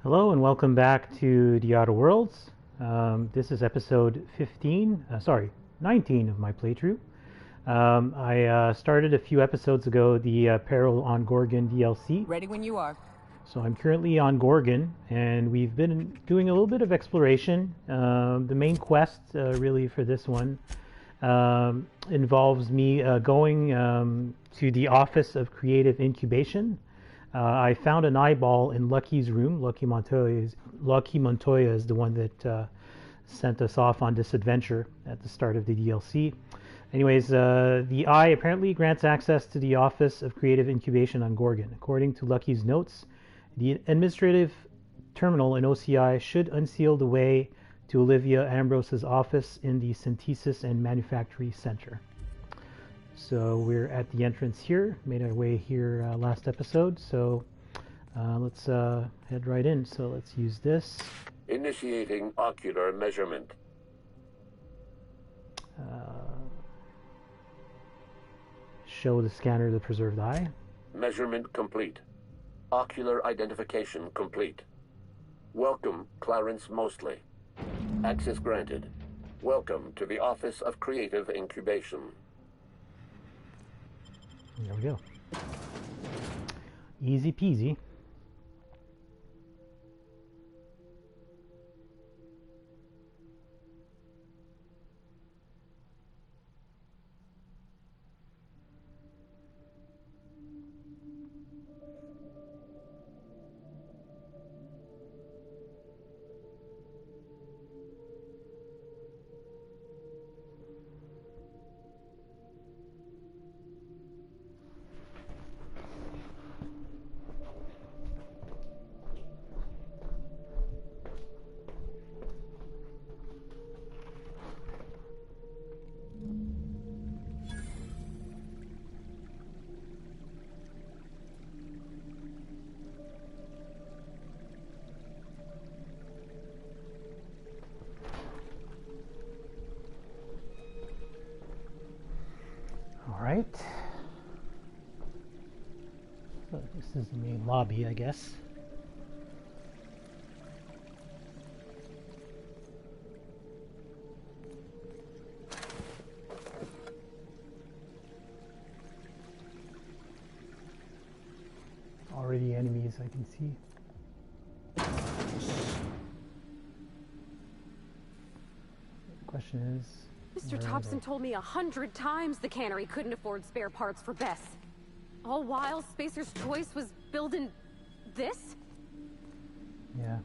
Hello and welcome back to the Outer Worlds. This is episode 19 of my playthrough. I started a few episodes ago the Peril on Gorgon DLC. Ready when you are. So I'm currently on Gorgon, and we've been doing a little bit of exploration. The main quest, really, for this one involves me going to the office of Creative Incubation. I found an eyeball in Lucky's room. Lucky Montoya is the one that sent us off on this adventure at the start of the DLC. Anyways, the eye apparently grants access to the office of Creative Incubation on Gorgon. According to Lucky's notes, the administrative terminal in OCI should unseal the way to Olivia Ambrose's office in the Synthesis and Manufactory Center. So we're at the entrance here, made our way here last episode, so let's head right in. So let's use this. Initiating ocular measurement. Show the scanner the preserved eye. Measurement complete. Ocular identification complete. Welcome, Clarence Mostly. Access granted. Welcome to the Office of Creative Incubation. There we go. Easy peasy. Alright. So this is the main lobby, I guess. Already enemies I can see. The question is, Mr. Thompson told me 100 times the cannery couldn't afford spare parts for Bess. All while Spacer's choice was building this? Yeah.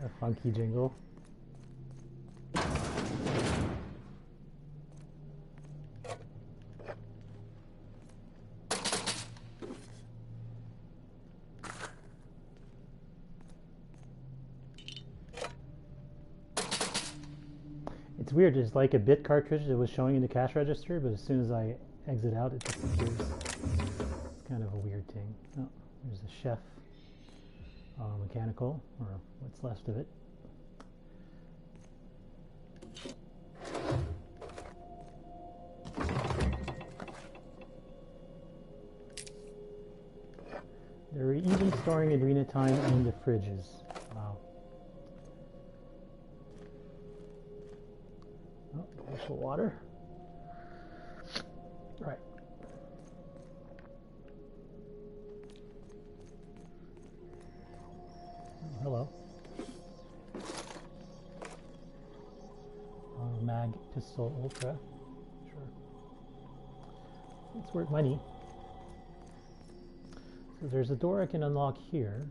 A funky jingle. It's weird, it's like a bit cartridge that was showing in the cash register, but as soon as I exit out, it disappears. It's kind of a weird thing. Oh, there's a chef. Mechanical, or what's left of it. They're even storing arena time in the fridges. Wow. Oh, glass of water. Right. Oh, hello. Oh, mag pistol ultra. Sure. It's worth money. So there's a door I can unlock here.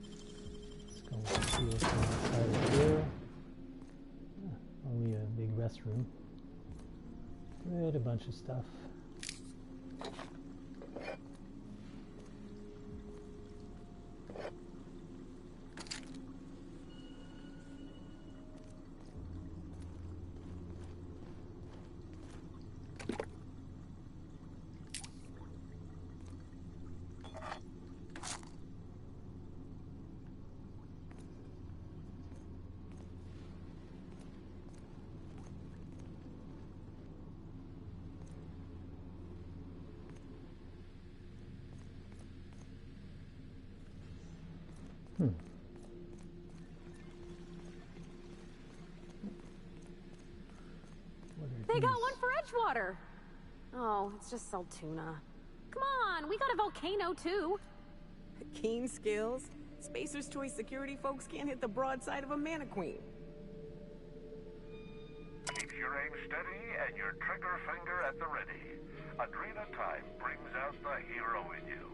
Let's go see what's inside of here. Only a big restroom. Good, a bunch of stuff. They got one for Edgewater. Oh, it's just Saltuna. Come on, we got a volcano too. Keen skills. Spacer's Choice security folks can't hit the broadside of a mana queen. Keep your aim steady and your trigger finger at the ready. Adrena time brings out the hero in you.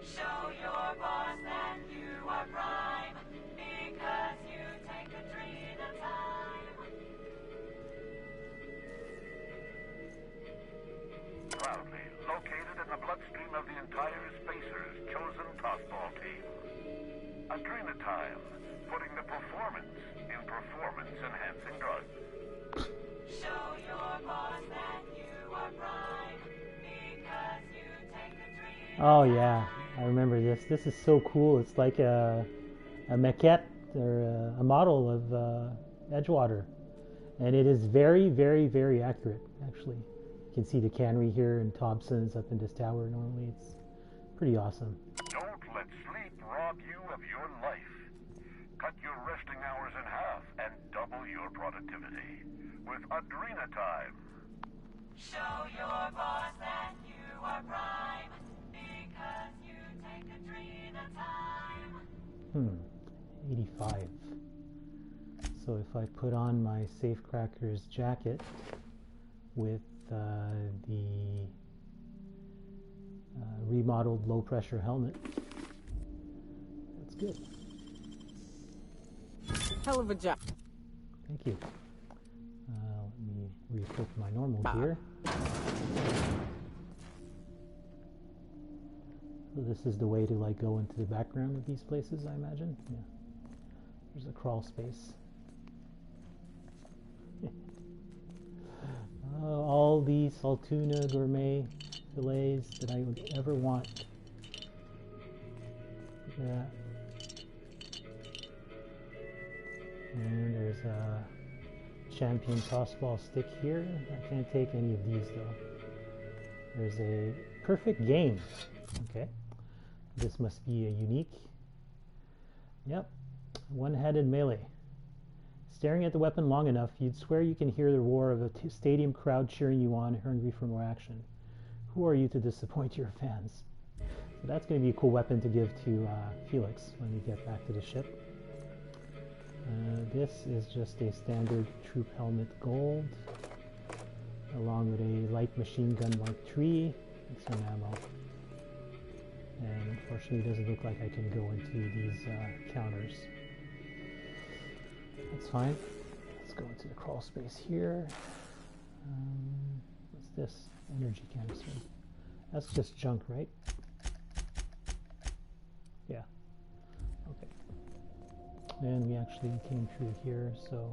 Show your boss that you are prime, because you take Adrena time. Proudly located in the bloodstream of the entire Spacer's chosen tossball team. Adrena time, putting the performance in performance-enhancing drugs. Show your boss that you are prime, because you take Adrena. Oh yeah, I remember this. This is so cool. It's like a maquette or a model of Edgewater, and it is very, very, very accurate. Actually, you can see the cannery here and Thompson's up in this tower. Normally, it's pretty awesome. Don't let sleep rob you of your life. Cut your resting hours in half and double your productivity with Adrena time. Show your boss that you are prime, because you take Adrena time. 85. So if I put on my Safecracker's jacket with the remodeled low-pressure helmet, that's good. Hell of a job. Thank you. Let me re-equip my normal gear. So this is the way to like go into the background of these places, I imagine. Yeah. There's a crawl space. All these Saltuna gourmet fillets that I would ever want. Yeah. And there's a champion tossball stick here. I can't take any of these though. There's a perfect game. Okay. This must be a unique. Yep. One-handed melee. Staring at the weapon long enough, you'd swear you can hear the roar of a stadium crowd cheering you on, hungry for more action. Who are you to disappoint your fans? So that's going to be a cool weapon to give to Felix when we get back to the ship. This is just a standard troop helmet gold, along with a light machine gun Mark III and some ammo. And unfortunately, it doesn't look like I can go into these counters. That's fine. Let's go into the crawl space here. What's this? Energy canister. That's just junk, right? Yeah. Okay. And we actually came through here, so...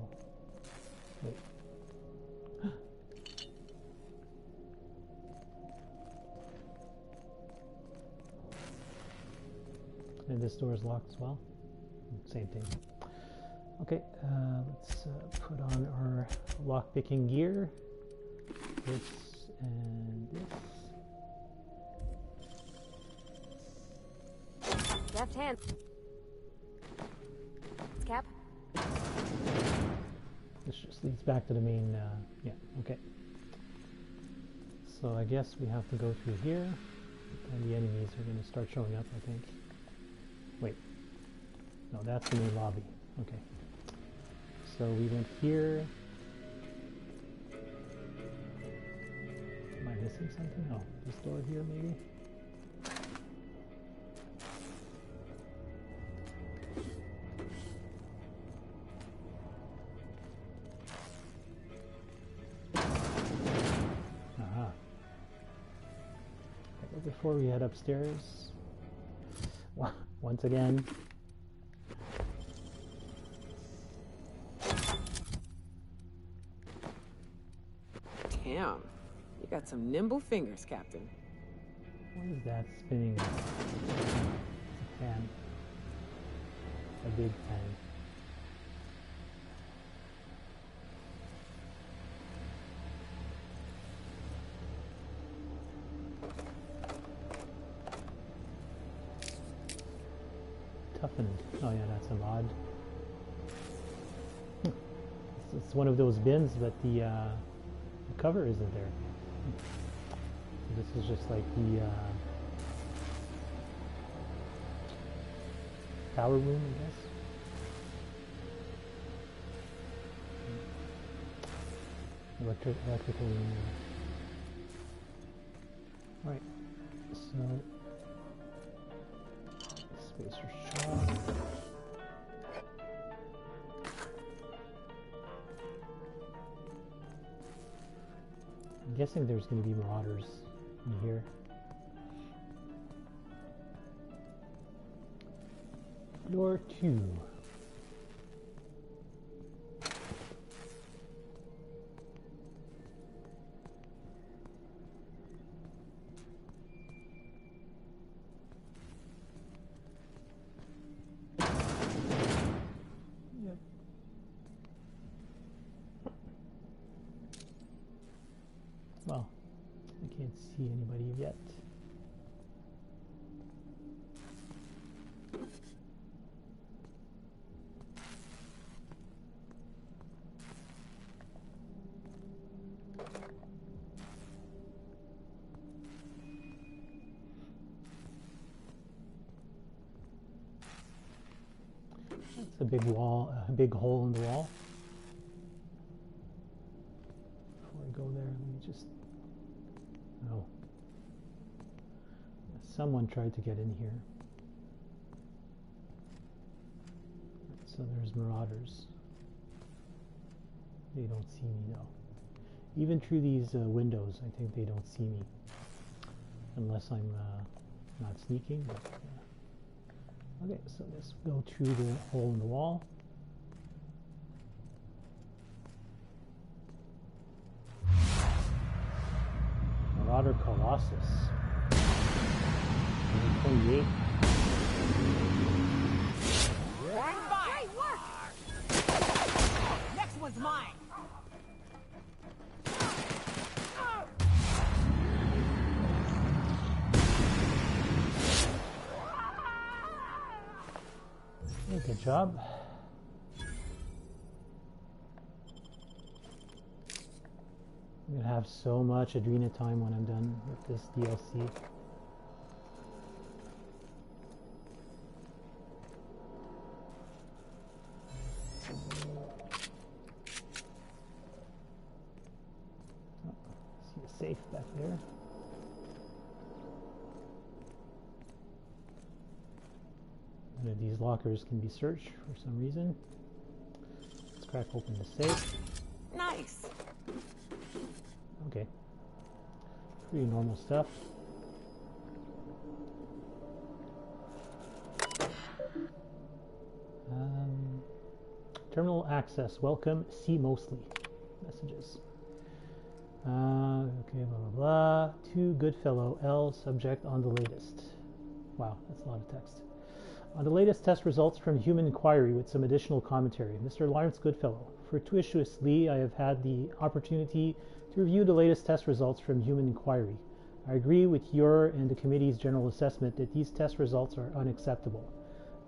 Wait. And this door is locked as well. Same thing. Okay, let's put on our lockpicking gear. This and this. Left hand. Cap. This just leads back to the main, yeah, okay. So I guess we have to go through here, and the enemies are going to start showing up, I think. Wait. No, that's the main lobby. Okay. So we went here. Am I missing something? Oh, this door here maybe? Aha. But before we head upstairs, once again, Damn, you got some nimble fingers, Captain. what is that spinning? It's a fan. A big fan. Toughened. Oh yeah, that's a mod. It's one of those bins, but the cover isn't there. So this is just like the power room, I guess. Electrical room. Alright, so spacer shot. I'm guessing there's going to be marauders in here. Door 2. Yep. Well, I can't see anybody yet. That's a big wall, a big hole in the wall. Before I go there, let me just... Oh. Someone tried to get in here. So there's marauders. They don't see me though. Even through these windows, I think they don't see me. Unless I'm not sneaking. But, okay, so let's go through the hole in the wall. Marauder Colossus. 28. Great work! Next one's mine. Yeah, good job. I'm gonna have so much Adrena time when I'm done with this DLC. Oh, see a safe back there. One of these lockers can be searched for some reason. Let's crack open the safe. Nice. Okay. Pretty normal stuff. Terminal access. Welcome. C. Mostly. Messages. Okay, blah, blah, blah. To Goodfellow. L. Subject on the latest. Wow, that's a lot of text. On the latest test results from Human Inquiry with some additional commentary. Mr. Lawrence Goodfellow. Fortuitously, I have had the opportunity to review the latest test results from Human Inquiry. I agree with your and the committee's general assessment that these test results are unacceptable.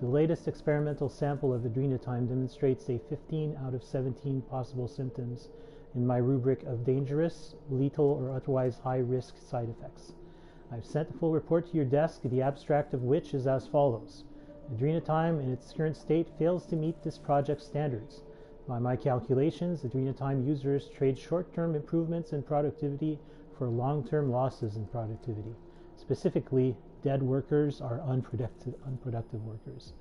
The latest experimental sample of adrenatime demonstrates a 15 out of 17 possible symptoms in my rubric of dangerous, lethal, or otherwise high-risk side effects. I've sent the full report to your desk, the abstract of which is as follows. Adrenatime in its current state fails to meet this project's standards. By my calculations, Adrenatime users trade short-term improvements in productivity for long-term losses in productivity. Specifically, dead workers are unproductive workers.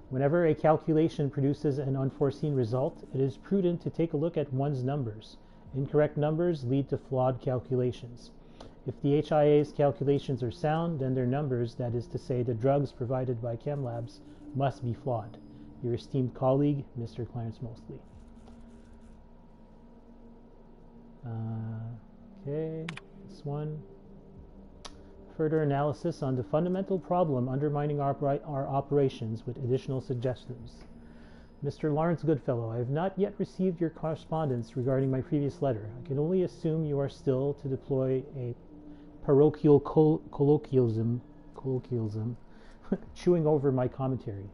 Whenever a calculation produces an unforeseen result, it is prudent to take a look at one's numbers. Incorrect numbers lead to flawed calculations. If the HIA's calculations are sound, then their numbers, that is to say, the drugs provided by ChemLabs, must be flawed. Your esteemed colleague, Mr. Clarence Mostly. Okay, this one. Further analysis on the fundamental problem undermining our operations with additional suggestions. Mr. Lawrence Goodfellow, I have not yet received your correspondence regarding my previous letter. I can only assume you are still, to deploy a parochial colloquialism, chewing over my commentary.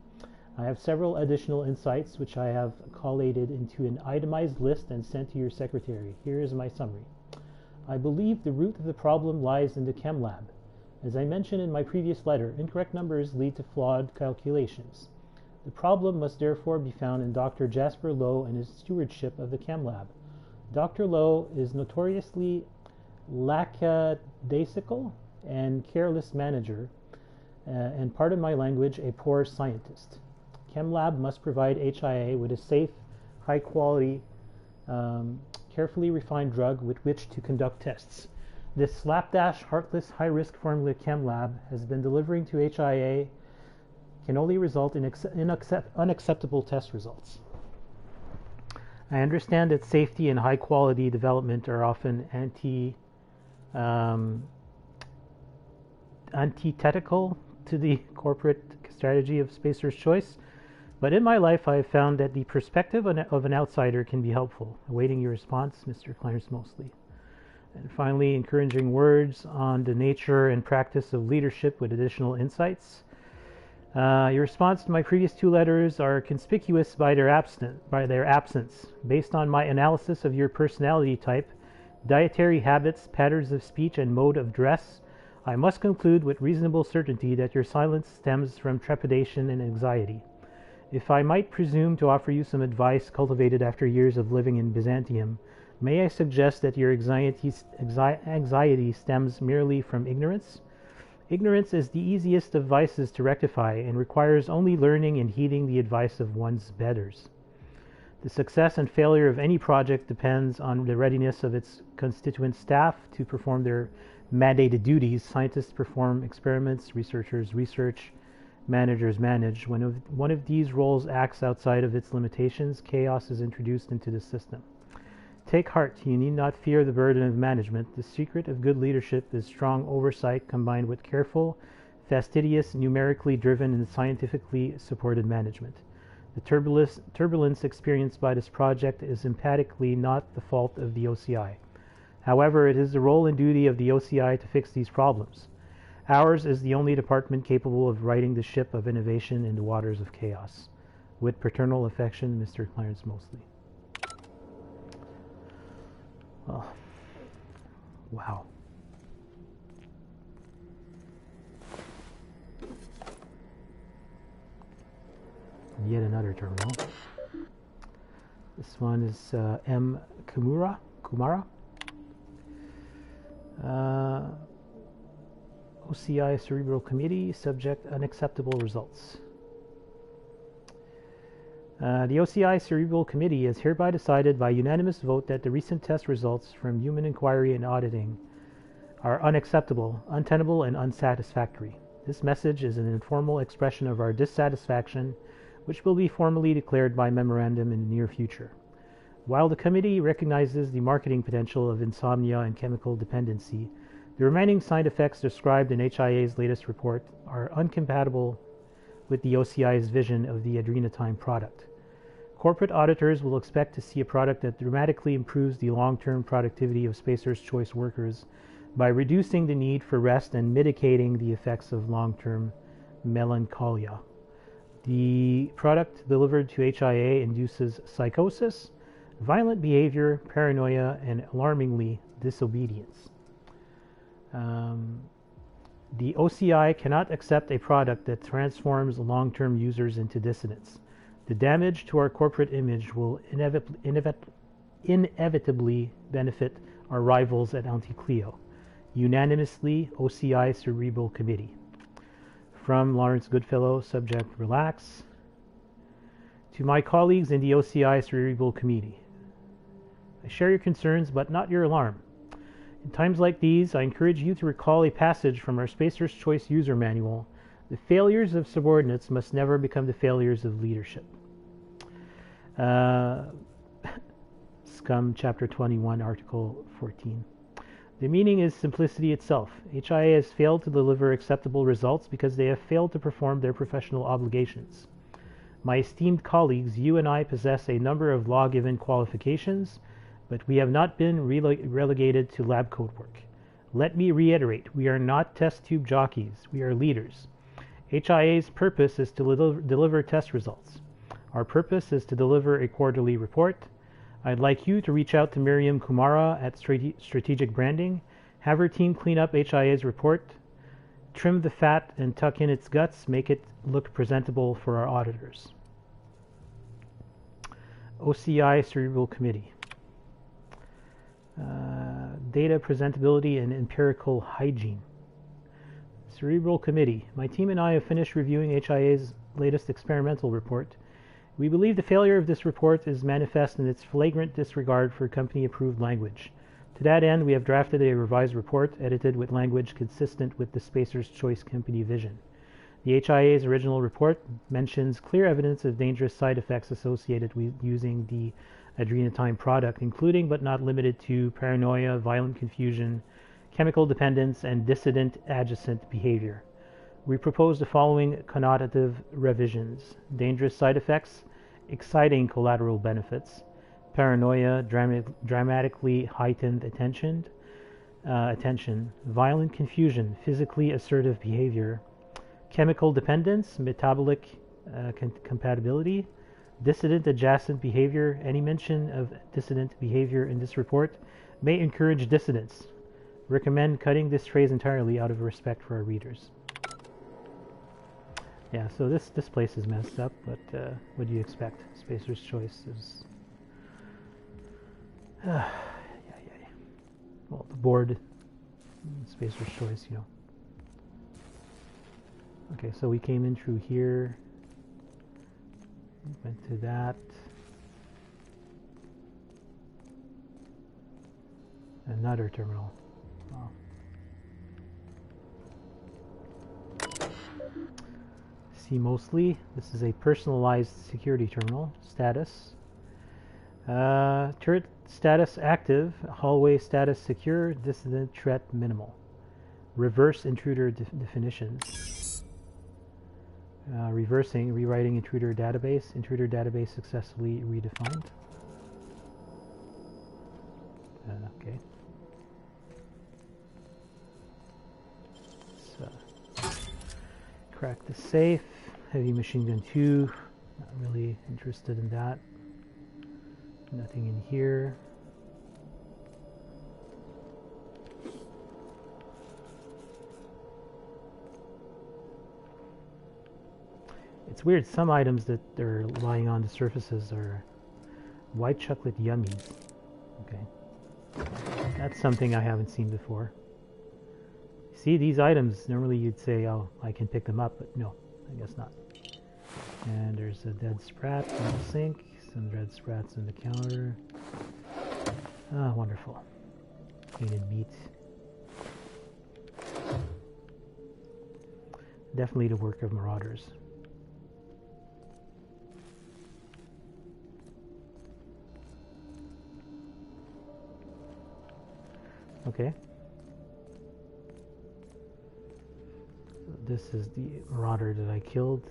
I have several additional insights which I have collated into an itemized list and sent to your secretary. Here is my summary. I believe the root of the problem lies in the chem lab. As I mentioned in my previous letter, incorrect numbers lead to flawed calculations. The problem must therefore be found in Dr. Jasper Lowe and his stewardship of the chem lab. Dr. Lowe is notoriously lackadaisical and careless manager, and pardon my language, a poor scientist. ChemLab must provide HIA with a safe, high-quality, carefully refined drug with which to conduct tests. This slapdash, heartless, high-risk formula ChemLab has been delivering to HIA can only result in unacceptable test results. I understand that safety and high-quality development are often antithetical to the corporate strategy of Spacer's Choice, but in my life I have found that the perspective of an outsider can be helpful. Awaiting your response, Mr. Clarence Mostly. And finally, encouraging words on the nature and practice of leadership with additional insights. Your response to my previous two letters are conspicuous by their absence. Based on my analysis of your personality type, dietary habits, patterns of speech, and mode of dress, I must conclude with reasonable certainty that your silence stems from trepidation and anxiety. If I might presume to offer you some advice cultivated after years of living in Byzantium, may I suggest that your anxiety stems merely from ignorance? Ignorance is the easiest of vices to rectify and requires only learning and heeding the advice of one's betters. The success and failure of any project depends on the readiness of its constituent staff to perform their mandated duties. Scientists perform experiments, researchers research, managers manage. When one of these roles acts outside of its limitations, chaos is introduced into the system. Take heart, you need not fear the burden of management. The secret of good leadership is strong oversight combined with careful, fastidious, numerically driven, and scientifically supported management. The turbulence experienced by this project is emphatically not the fault of the OCI. However, it is the role and duty of the OCI to fix these problems. Ours is the only department capable of righting the ship of innovation in the waters of chaos. With paternal affection, Mr. Clarence Mostly. Oh. Wow. Yet another terminal. This one is M. Kumara. OCI Cerebral Committee, subject unacceptable results. The OCI Cerebral Committee has hereby decided by unanimous vote that the recent test results from human inquiry and auditing are unacceptable, untenable, and unsatisfactory. This message is an informal expression of our dissatisfaction, which will be formally declared by memorandum in the near future. While the committee recognizes the marketing potential of insomnia and chemical dependency, the remaining side effects described in HIA's latest report are incompatible with the OCI's vision of the Adrenatime product. Corporate auditors will expect to see a product that dramatically improves the long-term productivity of Spacer's Choice workers by reducing the need for rest and mitigating the effects of long-term melancholia. The product delivered to HIA induces psychosis, violent behavior, paranoia, and alarmingly, disobedience. The OCI cannot accept a product that transforms long-term users into dissidents. The damage to our corporate image will inevitably benefit our rivals at Anticleo. Unanimously, OCI Cerebral Committee. From Lawrence Goodfellow, subject relax. To my colleagues in the OCI Cerebral Committee, I share your concerns, but not your alarm. In times like these, I encourage you to recall a passage from our Spacer's Choice user manual. The failures of subordinates must never become the failures of leadership. Scum, Chapter 21, Article 14. The meaning is simplicity itself. HIA has failed to deliver acceptable results because they have failed to perform their professional obligations. My esteemed colleagues, you and I possess a number of law-given qualifications, but we have not been relegated to lab coat work. Let me reiterate, we are not test tube jockeys, we are leaders. HIA's purpose is to deliver test results. Our purpose is to deliver a quarterly report. I'd like you to reach out to Miriam Kumara at Strategic Branding, have her team clean up HIA's report, trim the fat and tuck in its guts, make it look presentable for our auditors. OCI Cerebral Committee. Data presentability and empirical hygiene. Cerebral Committee. My team and I have finished reviewing HIA's latest experimental report. We believe the failure of this report is manifest in its flagrant disregard for company-approved language. To that end, we have drafted a revised report, edited with language consistent with the Spacer's Choice company vision. The HIA's original report mentions clear evidence of dangerous side effects associated with using the adrenatime product, including but not limited to paranoia, violent confusion, chemical dependence, and dissident adjacent behavior. We propose the following connotative revisions: dangerous side effects, exciting collateral benefits, paranoia, dramatically heightened attention, violent confusion, physically assertive behavior, chemical dependence, metabolic compatibility, dissident adjacent behavior. Any mention of dissident behavior in this report may encourage dissidence. Recommend cutting this phrase entirely out of respect for our readers. Yeah, so this place is messed up, but what do you expect? Spacer's Choice is... Well, the board, Spacer's Choice, you know. Okay, so we came in through here, went to that, another terminal. Wow. See Mostly, this is a personalized security terminal. Status. Turret status active, hallway status secure, dissident threat minimal. Reverse intruder definitions. Reversing, rewriting intruder database successfully redefined. Okay. Let's crack the safe. Heavy machine gun 2. Not really interested in that. Nothing in here. It's weird, some items that they're lying on the surfaces are white chocolate yummies. Okay. That's something I haven't seen before. See, these items, normally you'd say, oh, I can pick them up, but no, I guess not. And there's a dead sprat in the sink, some dead sprats on the counter. Ah, wonderful. Painted meat. Definitely the work of marauders. Okay. So this is the marauder that I killed.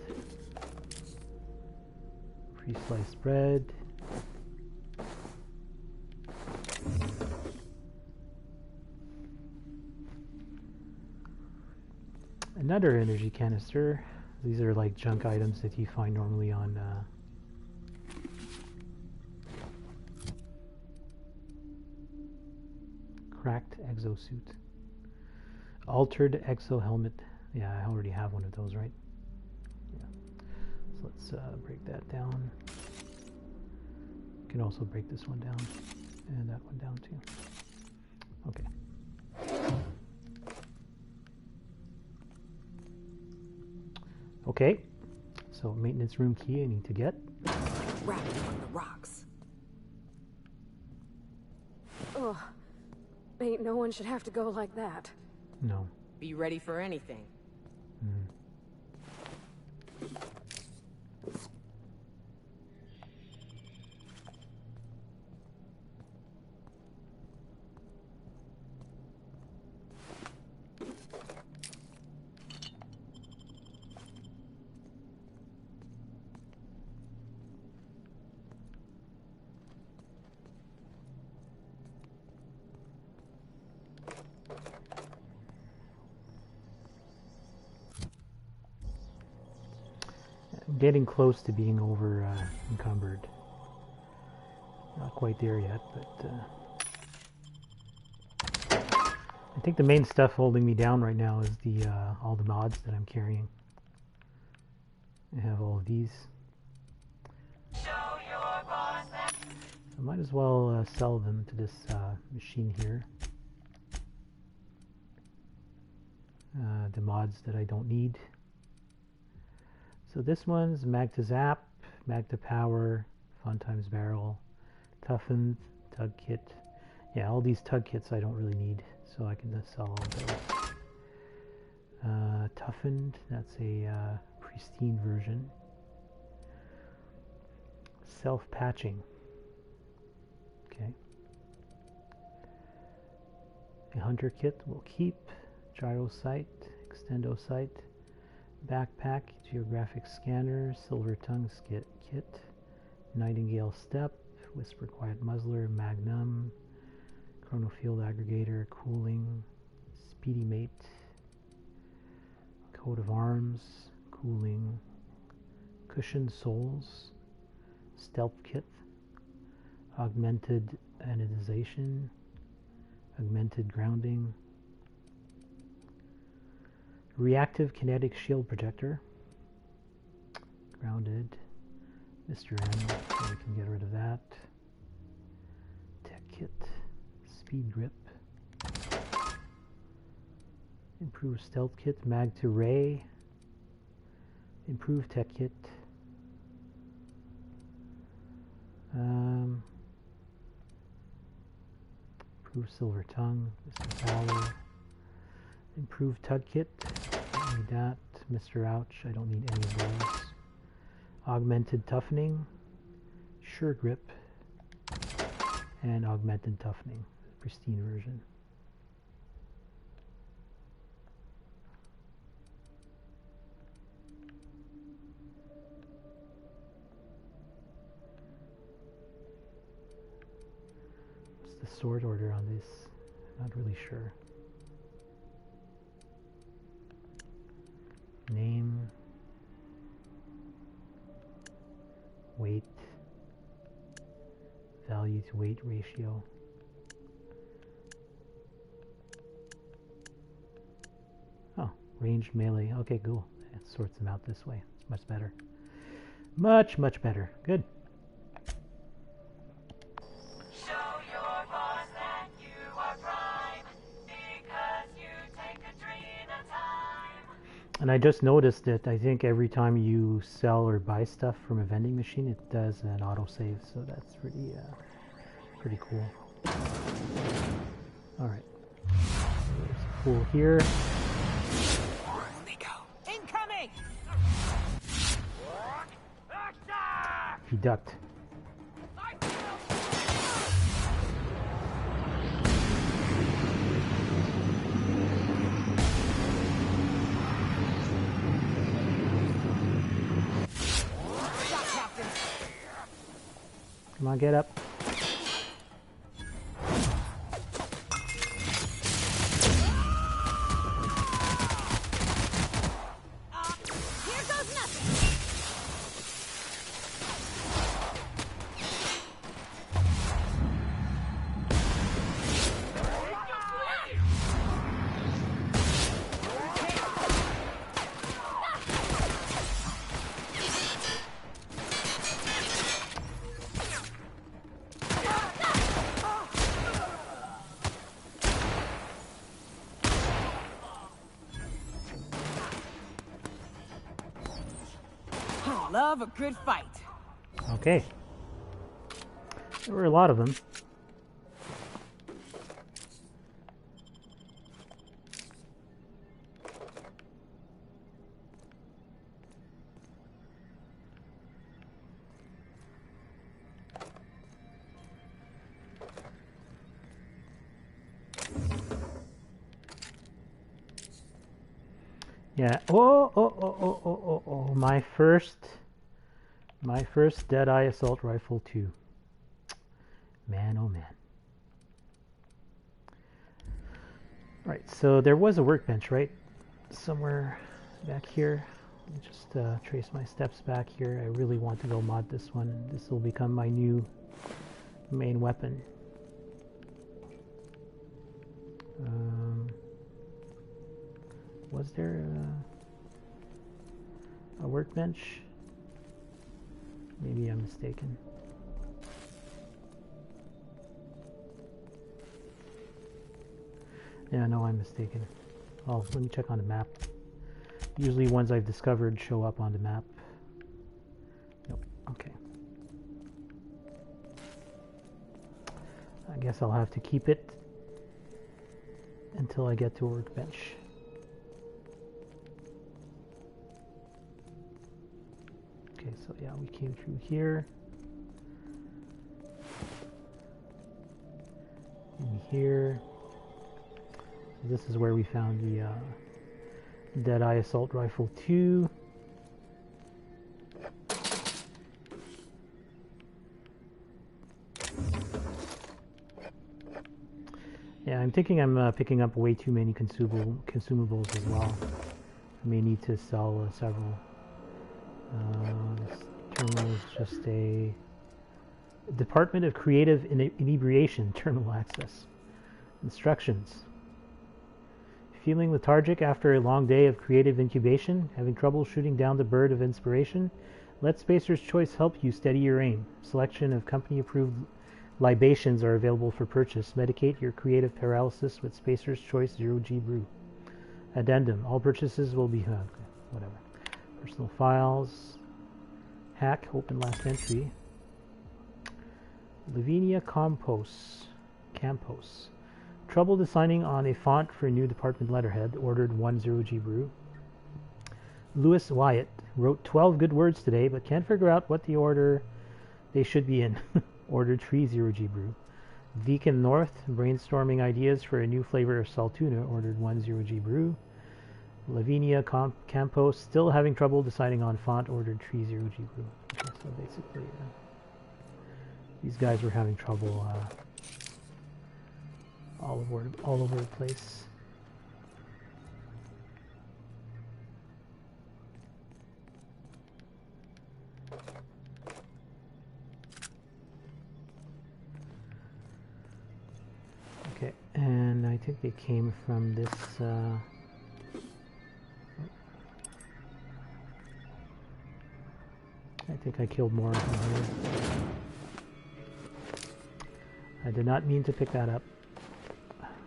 Pre-sliced bread. Another energy canister. These are like junk items that you find normally on exosuit. Altered exohelmet. Yeah, I already have one of those, right? Yeah. So let's break that down. Can also break this one down and that one down too. Okay. Okay. So maintenance room key I need to get. Wrapped among the rocks. Ugh. Ain't no one should have to go like that. No. Be ready for anything. Mm. Getting close to being over encumbered. Not quite there yet, but I think the main stuff holding me down right now is the all the mods that I'm carrying. I have all of these. I might as well sell them to this machine here. The mods that I don't need. So this one's Mag to Zap, Mag to Power, Fun Times Barrel, Toughened, Tug Kit. Yeah, all these Tug Kits I don't really need, so I can just sell all of those. Toughened, that's a pristine version. Self-patching. Okay. A Hunter Kit will keep. Gyro Sight, Extendo Sight. Backpack, Geographic Scanner, Silver Tongue Kit, Nightingale Step, Whisper Quiet Muzzler, Magnum, Chronofield Aggregator, Cooling, Speedy Mate, Coat of Arms, Cooling, Cushioned Soles, Stealth Kit, Augmented Anodization, Augmented Grounding, Reactive Kinetic Shield Protector. Grounded. Mr. M. So we can get rid of that. Tech Kit. Speed Grip. Improved Stealth Kit. Mag to Ray. Improved Tech Kit. Improved Silver Tongue. Mr. Fowler. Improved Tug Kit. Don't need that. Mr. Ouch. I don't need any of those. Augmented Toughening. Sure Grip. And Augmented Toughening. Pristine version. What's the sort order on this? I'm not really sure. Name, weight, value to weight ratio. Oh, ranged melee. Okay, cool. It sorts them out this way. It's much better. Much, much better. Good. And I just noticed that I think every time you sell or buy stuff from a vending machine, it does an autosave, so that's pretty cool. All right, there's a pool here. Incoming! He ducked. Come on, get up. Here goes nothing. love a good fight. Okay. There were a lot of them. Yeah. Oh! My first Deadeye assault rifle 2. Man, oh man. Right. So there was a workbench, right? Somewhere back here. Let me just trace my steps back here. I really want to go mod this one. This will become my new main weapon. Was there a workbench? Maybe I'm mistaken. Yeah, no, I'm mistaken. Oh, let me check on the map. Usually ones I've discovered show up on the map. Nope, okay. I guess I'll have to keep it until I get to a workbench. Okay, so yeah, we came through here. In here. So this is where we found the Deadeye Assault Rifle 2. Yeah, I'm thinking I'm picking up way too many consumables as well. I may need to sell several. This terminal is just a Department of Creative Inebriation terminal access. Instructions. Feeling lethargic after a long day of creative incubation? Having trouble shooting down the bird of inspiration? Let Spacer's Choice help you steady your aim. Selection of company-approved libations are available for purchase. Medicate your creative paralysis with Spacer's Choice 0G Brew. Addendum. All purchases will be... whatever. Personal files. Hack. Open last entry. Lavinia Campos. Trouble deciding on a font for a new department letterhead. Ordered 10G Brew. Lewis Wyatt. Wrote 12 good words today, but can't figure out what the order they should be in. Ordered 30G Brew. Deacon North. Brainstorming ideas for a new flavor of Saltuna. Ordered 10G Brew. Lavinia Campos. Still having trouble deciding on font. Ordered 30G Brew. Okay, so basically, these guys were having trouble all over the place. Okay, and I think they came from this. I think I killed more of them here. I did not mean to pick that up.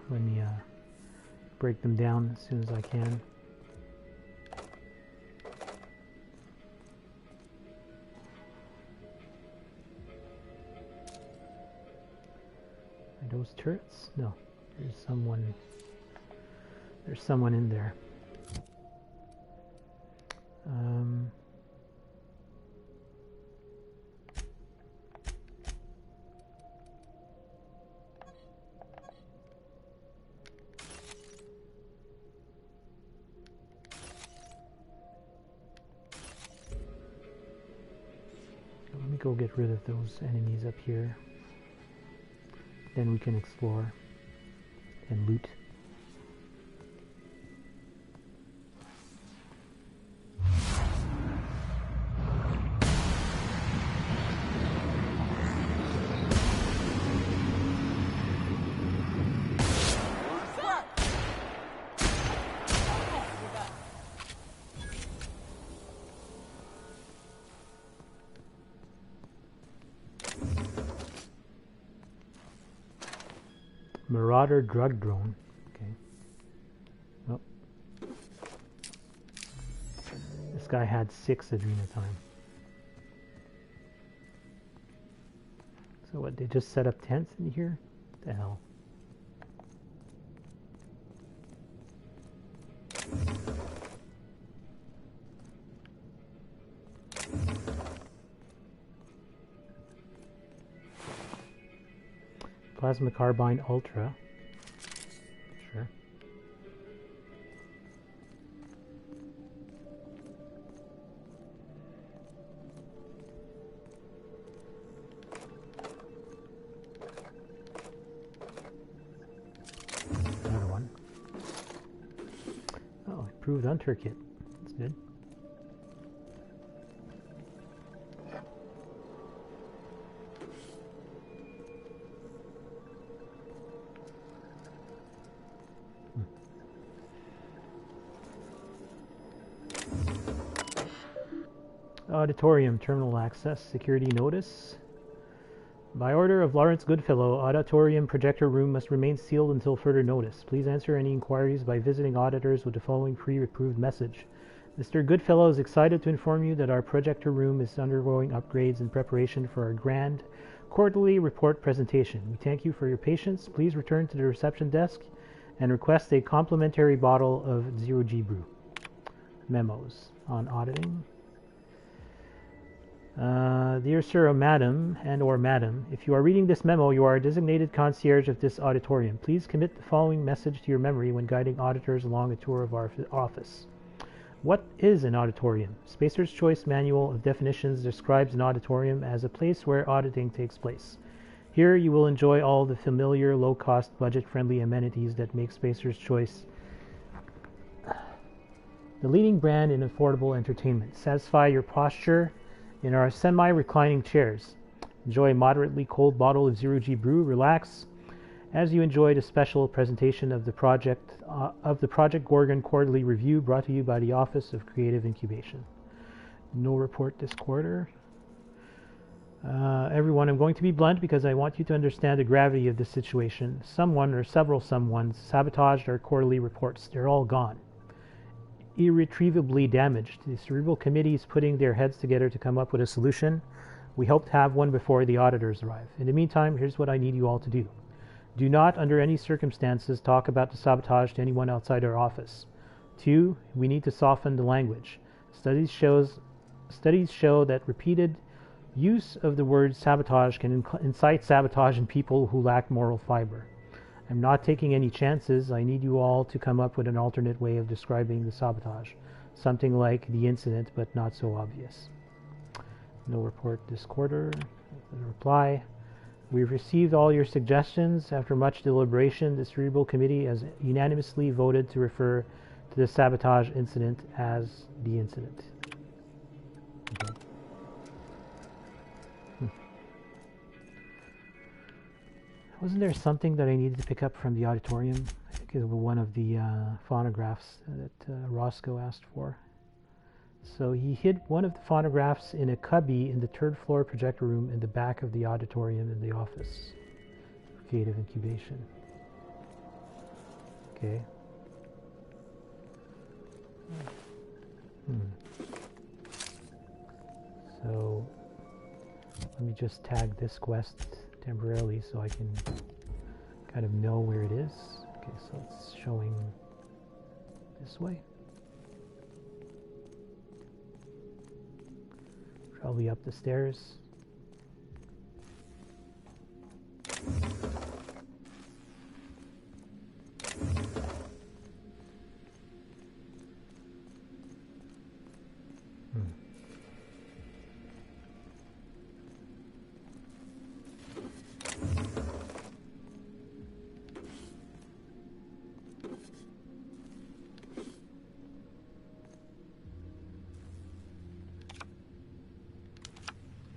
Let me break them down as soon as I can. Are those turrets? No. There's someone in there. Let me go get rid of those enemies up here. Then we can explore and loot. Marauder drug drone. Okay. Oh. This guy had 6 Adrenatime. So what, they just set up tents in here? What the hell? Plasma Carbine Ultra. Sure. Another one. Oh, improved hunter kit. That's good. Auditorium terminal access security notice. By order of Lawrence Goodfellow, auditorium projector room must remain sealed until further notice. Please answer any inquiries by visiting auditors with the following pre-approved message. Mr. Goodfellow is excited to inform you that our projector room is undergoing upgrades in preparation for our grand quarterly report presentation. We thank you for your patience. Please return to the reception desk and request a complimentary bottle of 0G brew. Memos on auditing. Dear Sir or Madam, if you are reading this memo, you are a designated concierge of this auditorium. Please commit the following message to your memory when guiding auditors along a tour of our office. What is an auditorium? Spacer's Choice Manual of Definitions describes an auditorium as a place where auditing takes place. Here you will enjoy all the familiar, low-cost, budget-friendly amenities that make Spacer's Choice the leading brand in affordable entertainment. Satisfy your posture in our semi-reclining chairs. Enjoy a moderately cold bottle of 0G brew. Relax as you enjoy the special presentation of the Project Gorgon Quarterly Review, brought to you by the Office of Creative Incubation. No report this quarter. Everyone, I'm going to be blunt because I want you to understand the gravity of this situation. Someone or several someones sabotaged our quarterly reports. They're all gone. Irretrievably damaged. The Cerebral Committee is putting their heads together to come up with a solution. We hope to have one before the auditors arrive. In the meantime, here's what I need you all to do. Do not, under any circumstances, talk about the sabotage to anyone outside our office. 2. We need to soften the language. Studies show that repeated use of the word sabotage can incite sabotage in people who lack moral fiber. I'm not taking any chances. I need you all to come up with an alternate way of describing the sabotage. Something like the incident, but not so obvious. No report this quarter. The reply. We've received all your suggestions. After much deliberation, the Cerebral Committee has unanimously voted to refer to the sabotage incident as the incident. Okay. Wasn't there something that I needed to pick up from the auditorium? I think it was one of the phonographs that Roscoe asked for. So he hid one of the phonographs in a cubby in the third floor projector room in the back of the auditorium in the office. Creative Incubation. Okay. So let me just tag this quest temporarily so I can kind of know where it is. Okay, so it's showing this way. Probably up the stairs.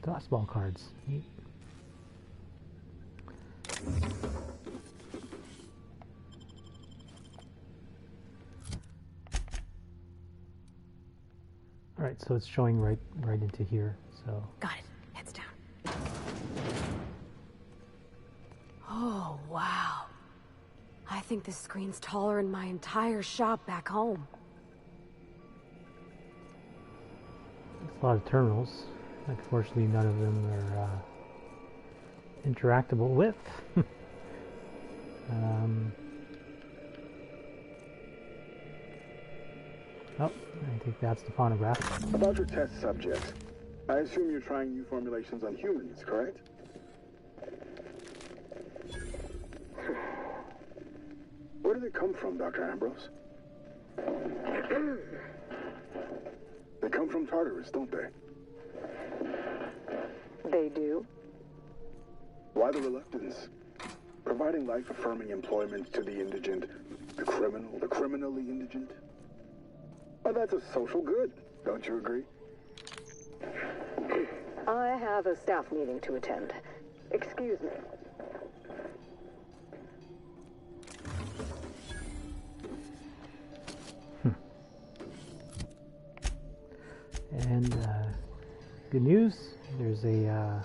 Tossball cards. Neat. All right, so it's showing right into here. So Got it. Heads down. Oh, wow. I think this screen's taller than my entire shop back home. it's a lot of terminals. Unfortunately, none of them are interactable with. Oh, I think that's the phonograph. About your test subjects, I assume you're trying new formulations on humans, correct? Where do they come from, Dr. Ambrose? They come from Tartarus, don't they? They do. Why the reluctance? Providing life-affirming employment to the indigent, the criminal, the criminally indigent? Well, that's a social good, don't you agree? I have a staff meeting to attend. Excuse me. And good news, there's a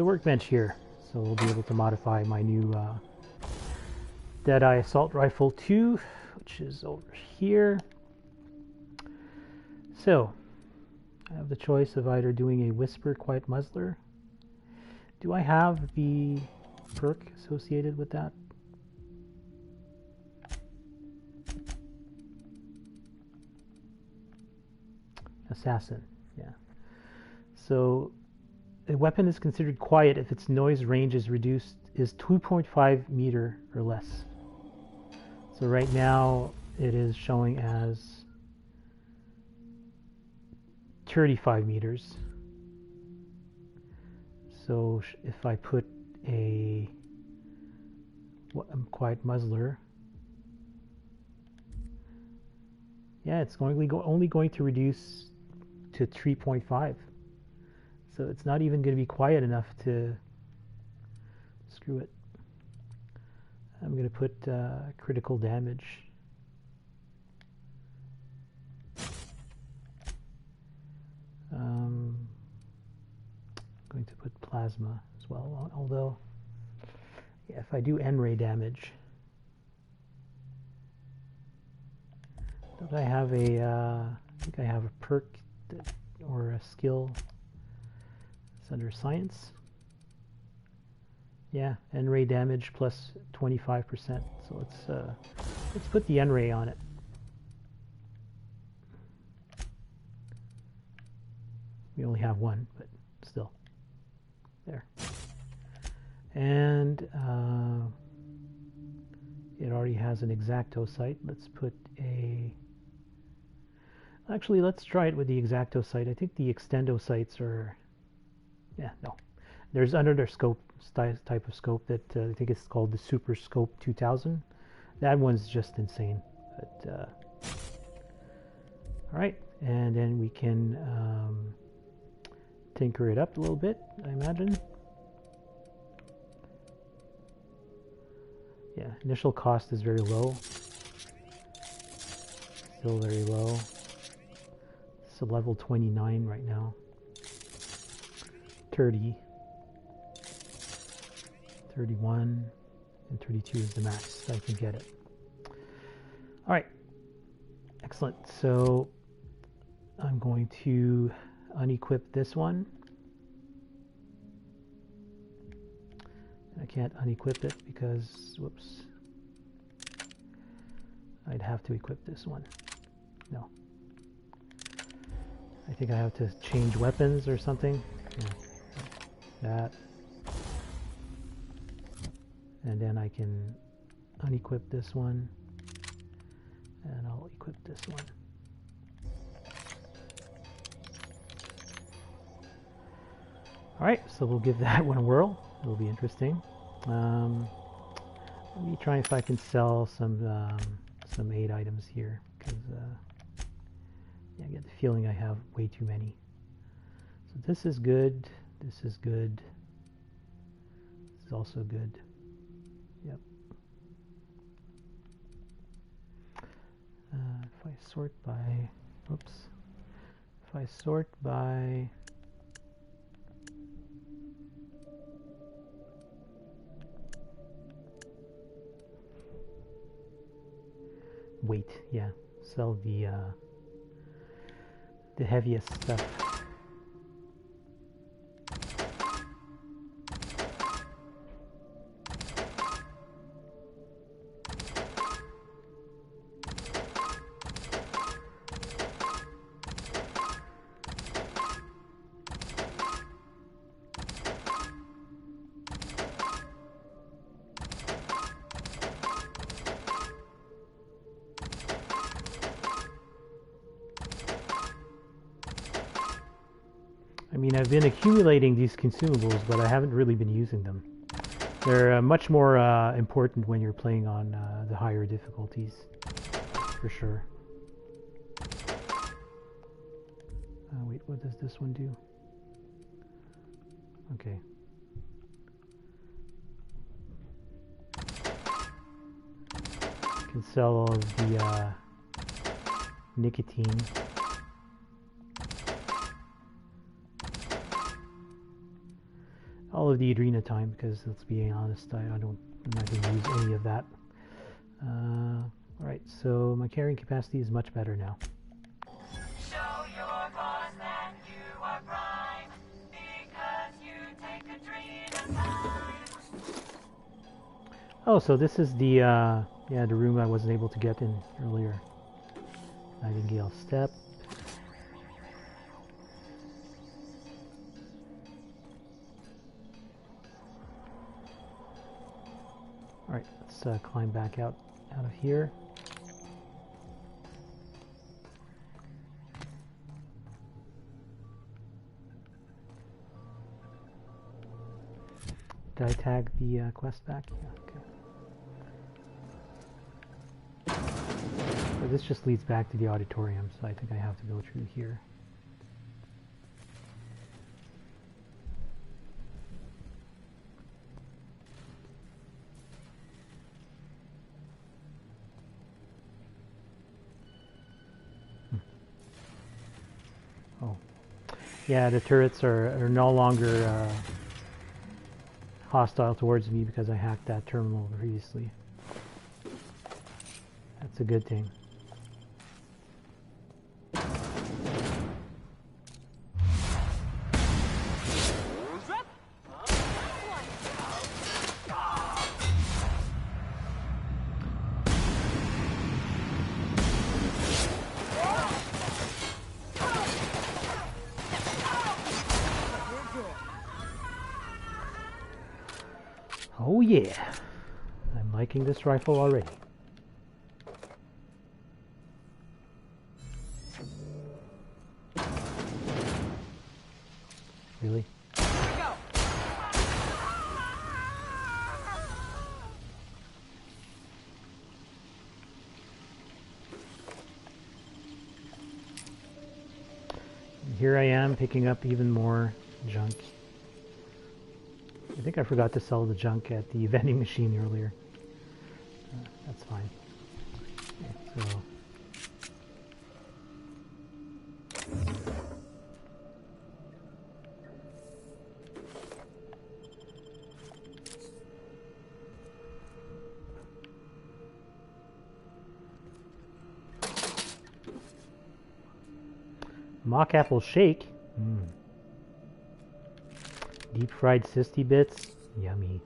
workbench here, so we'll be able to modify my new Deadeye Assault Rifle 2, which is over here. So I have the choice of either doing a Whisper Quiet Muzzler. Do I have the perk associated with that? Assassin, yeah. So a weapon is considered quiet if its noise range is 2.5 meter or less. So right now it is showing as 35 meters. So if I put a quiet muzzler, yeah, it's only going to reduce to 3.5. So it's not even going to be quiet enough to screw it. I'm going to put critical damage. I'm going to put plasma as well, although yeah, if I do N-ray damage, don't I have a I think I have a perk or a skill. It's under science. Yeah, N-ray damage plus 25%. So let's put the N-ray on it. We only have one, but still. There. And it already has an X-acto sight. Let's put a... Actually, let's try it with the X-acto sight. I think the extendo sights are... Yeah, no. There's another scope, type of scope that I think it's called the Super Scope 2000. That one's just insane. But, all right, and then we can tinker it up a little bit, I imagine. Yeah, initial cost is very low. Still very low. It's a level 29 right now. 30. 31 and 32 is the max I can get it. All right, excellent. So I'm going to unequip this one. I can't unequip it because, whoops, I'd have to equip this one. No. I think I have to change weapons or something. Yeah. That. And then I can unequip this one, and I'll equip this one. Alright, so we'll give that one a whirl. It'll be interesting. Let me try if I can sell some aid items here, because yeah, I get the feeling I have way too many. So this is good, this is good, this is also good. Yep. If I sort by, oops, if I sort by weight, yeah, sell the heaviest stuff. mean, I've been accumulating these consumables, but I haven't really been using them. They're much more important when you're playing on the higher difficulties, for sure. Wait, what does this one do? Okay. Can sell all of the nicotine. All of the arena time, because let's be honest, I'm not going to use any of that. Alright, so my carrying capacity is much better now. Show your boss that you are prime, because you take a treat at a time. Oh, so this is the yeah, the room I wasn't able to get in earlier. Nightingale Step. Alright, let's climb back out of here. Did I tag the quest back? Yeah, okay. So this just leads back to the auditorium, so I think I have to go through here. Oh. Yeah, the turrets are no longer hostile towards me because I hacked that terminal previously. That's a good thing. Oh yeah, I'm liking this rifle already. Really? Go. Here I am picking up even more junk. I think I forgot to sell the junk at the vending machine earlier. That's fine. Okay, so mock apple shake. Deep fried sisty bits. Yummy.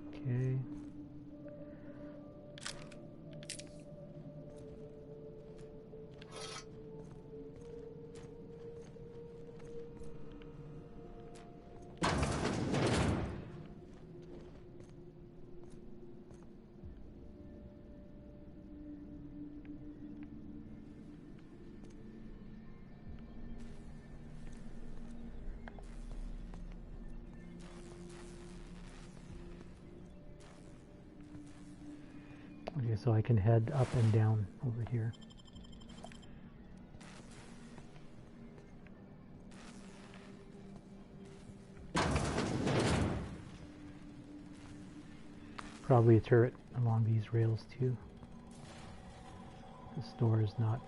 Okay. Okay, so I can head up and down over here. Probably a turret along these rails too. This door is not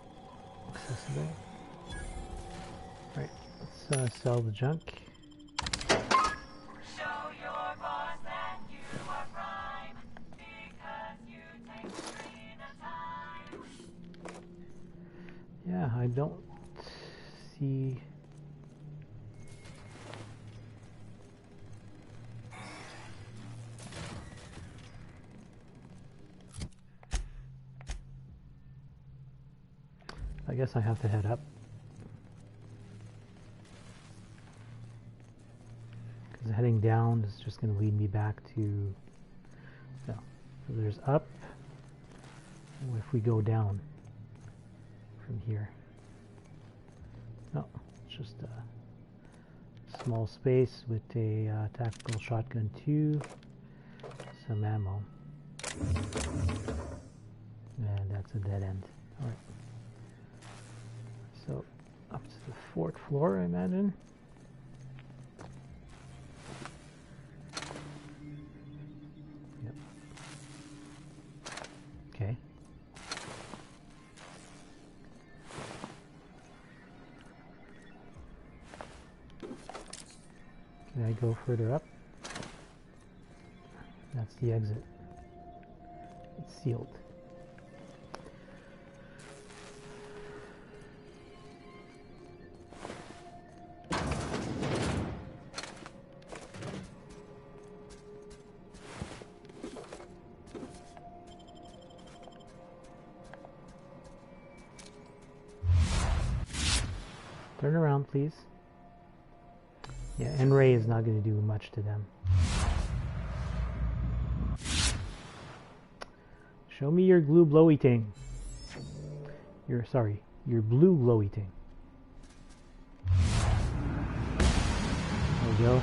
accessible. Right, let's sell the junk. Yeah, I don't see... I guess I have to head up. Because heading down is just going to lead me back to... No. So there's up, What if we go down from here? No, it's just a small space with a tactical shotgun 2, some ammo, and that's a dead end. All right. So up to the 4th floor, I imagine. Yep. Okay. Can I go further up? That's the exit. It's sealed. Turn around, please. Yeah, N-ray is not going to do much to them. Show me your blue glowy thing. Your blue glowy thing. There we go.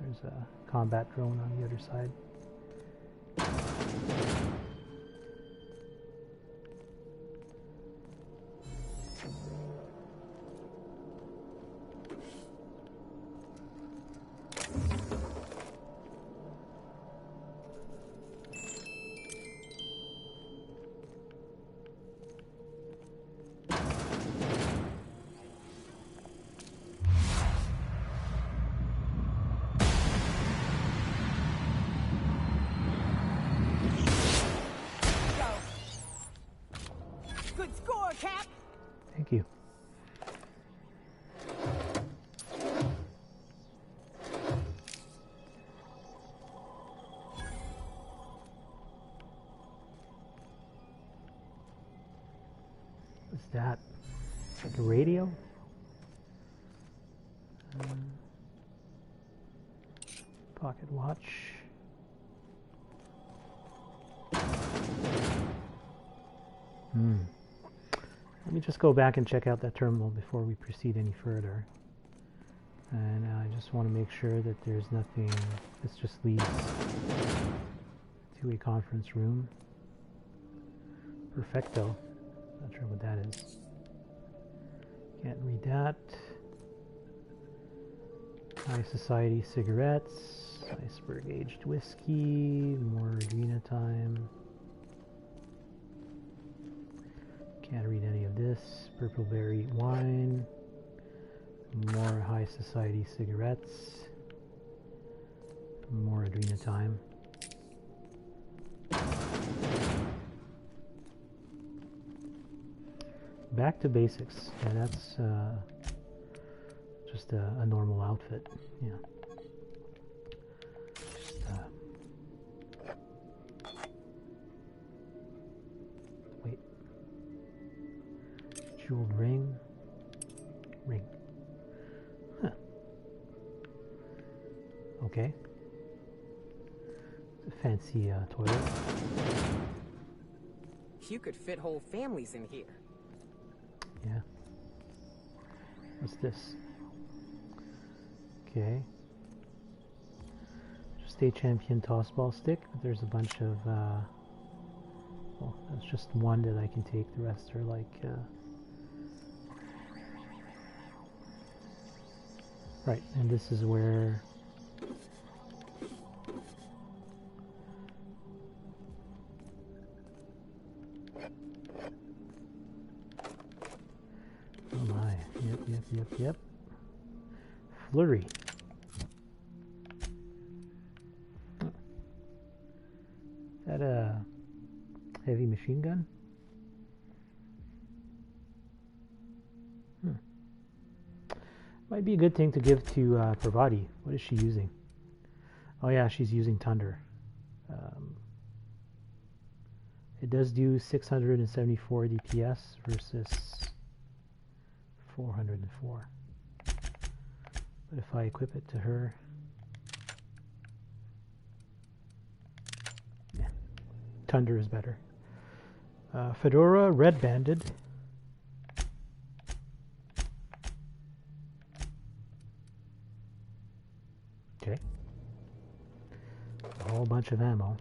There's a combat drone on the other side. Good score, Cap! Thank you. What's that? Like a radio? Pocket watch. Let me just go back and check out that terminal before we proceed any further. And I just want to make sure that there's nothing. This just leads to a conference room. Perfecto. Not sure what that is. Can't read that. High society cigarettes. Iceberg aged whiskey. More arena time. Can't read any of this. Purple berry wine. More high society cigarettes. More arena time. Back to basics. Yeah, that's just a normal outfit. Yeah. Just, wait. Jeweled ring. Huh. Okay. It's a fancy toilet. You could fit whole families in here. Yeah. What's this? Okay. State champion tossball stick. There's a bunch of well, that's just one that I can take. The rest are like right, and this is where oh my, yep. Flurry. Is that a heavy machine gun? Might be a good thing to give to Pravati. What is she using? Oh yeah, she's using Thunder. It does do 674 DPS versus 404. But if I equip it to her, yeah, Tundra is better. Fedora, red banded. Okay. A whole bunch of ammo.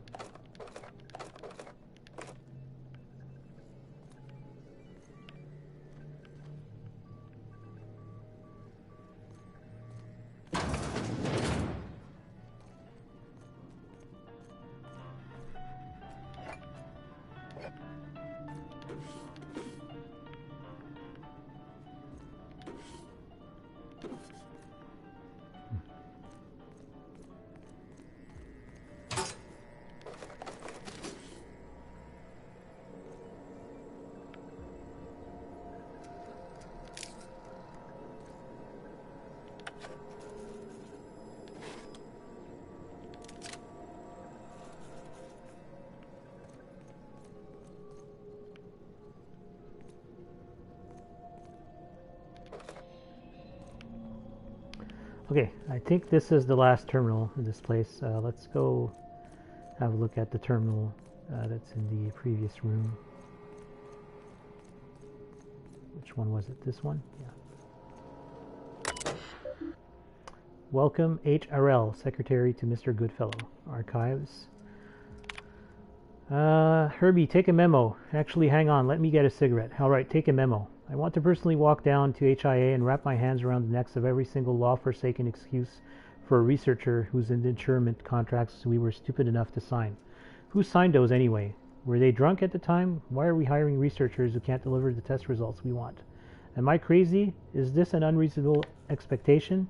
Okay, I think this is the last terminal in this place. Let's go have a look at the terminal that's in the previous room. Which one was it? This one? Yeah. Welcome, HRL, Secretary to Mr. Goodfellow. Archives. Herbie, take a memo. Actually, hang on. Let me get a cigarette. All right, take a memo. I want to personally walk down to HIA and wrap my hands around the necks of every single law-forsaken excuse for a researcher whose insurance contracts we were stupid enough to sign. Who signed those anyway? Were they drunk at the time? Why are we hiring researchers who can't deliver the test results we want? Am I crazy? Is this an unreasonable expectation?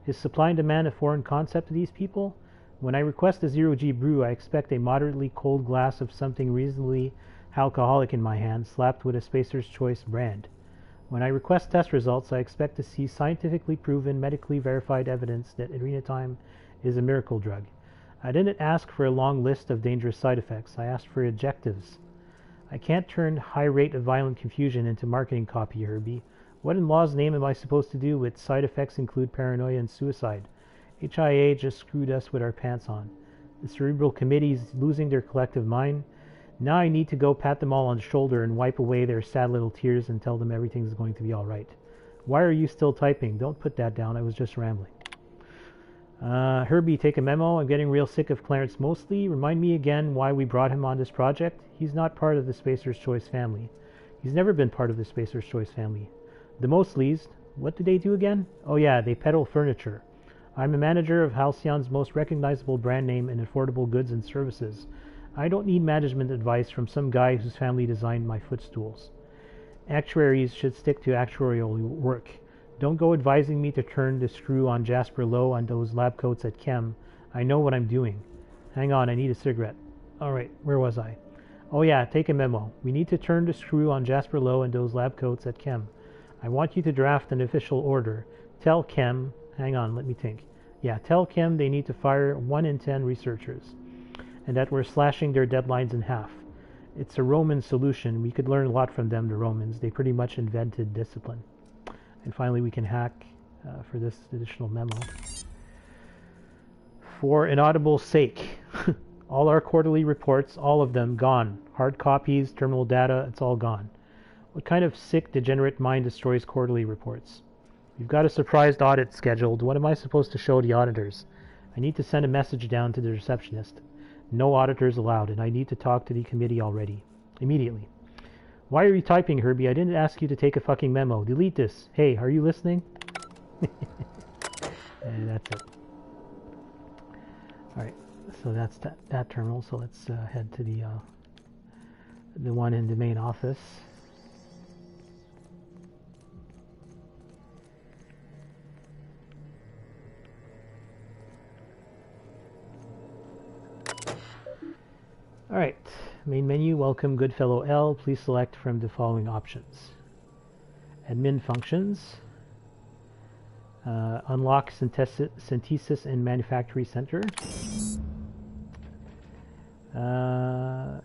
Is supply and demand a foreign concept to these people? When I request a 0G brew, I expect a moderately cold glass of something reasonably alcoholic in my hand, slapped with a Spacer's Choice brand. When I request test results, I expect to see scientifically proven, medically verified evidence that arenatime is a miracle drug. I didn't ask for a long list of dangerous side effects. I asked for objectives. I can't turn high rate of violent confusion into marketing copy, Herbie. What in law's name am I supposed to do with side effects include paranoia and suicide? HIA just screwed us with our pants on. The cerebral committee's losing their collective mind. Now I need to go pat them all on the shoulder and wipe away their sad little tears and tell them everything's going to be all right. Why are you still typing? Don't put that down. I was just rambling. Herbie, take a memo. I'm getting real sick of Clarence Mostly. Remind me again why we brought him on this project. He's not part of the Spacer's Choice family. He's never been part of the Spacer's Choice family. The Mostleys, what do they do again? Oh yeah, they peddle furniture. I'm a manager of Halcyon's most recognizable brand name in affordable goods and services. I don't need management advice from some guy whose family designed my footstools. Actuaries should stick to actuarial work. Don't go advising me to turn the screw on Jasper Lowe on those lab coats at Chem. I know what I'm doing. Hang on, I need a cigarette. Alright, where was I? Oh yeah, take a memo. We need to turn the screw on Jasper Lowe and those lab coats at Chem. I want you to draft an official order. Tell Chem, hang on, let me think. Yeah, tell Chem they need to fire 1 in 10 researchers, and that we're slashing their deadlines in half. It's a Roman solution. We could learn a lot from them, the Romans. They pretty much invented discipline. And finally, we can hack for this additional memo. For inaudible sake, all our quarterly reports, all of them, gone. Hard copies, terminal data, it's all gone. What kind of sick, degenerate mind destroys quarterly reports? We've got a surprised audit scheduled. What am I supposed to show the auditors? I need to send a message down to the receptionist. No auditors allowed, and I need to talk to the committee already. Immediately. Why are you typing, Herbie? I didn't ask you to take a fucking memo. Delete this. Hey, are you listening? And that's it. Alright, so that's that terminal. So let's head to the one in the main office. Alright, main menu, welcome Goodfellow L. Please select from the following options. Admin functions. Unlock synthesis and manufacturing center.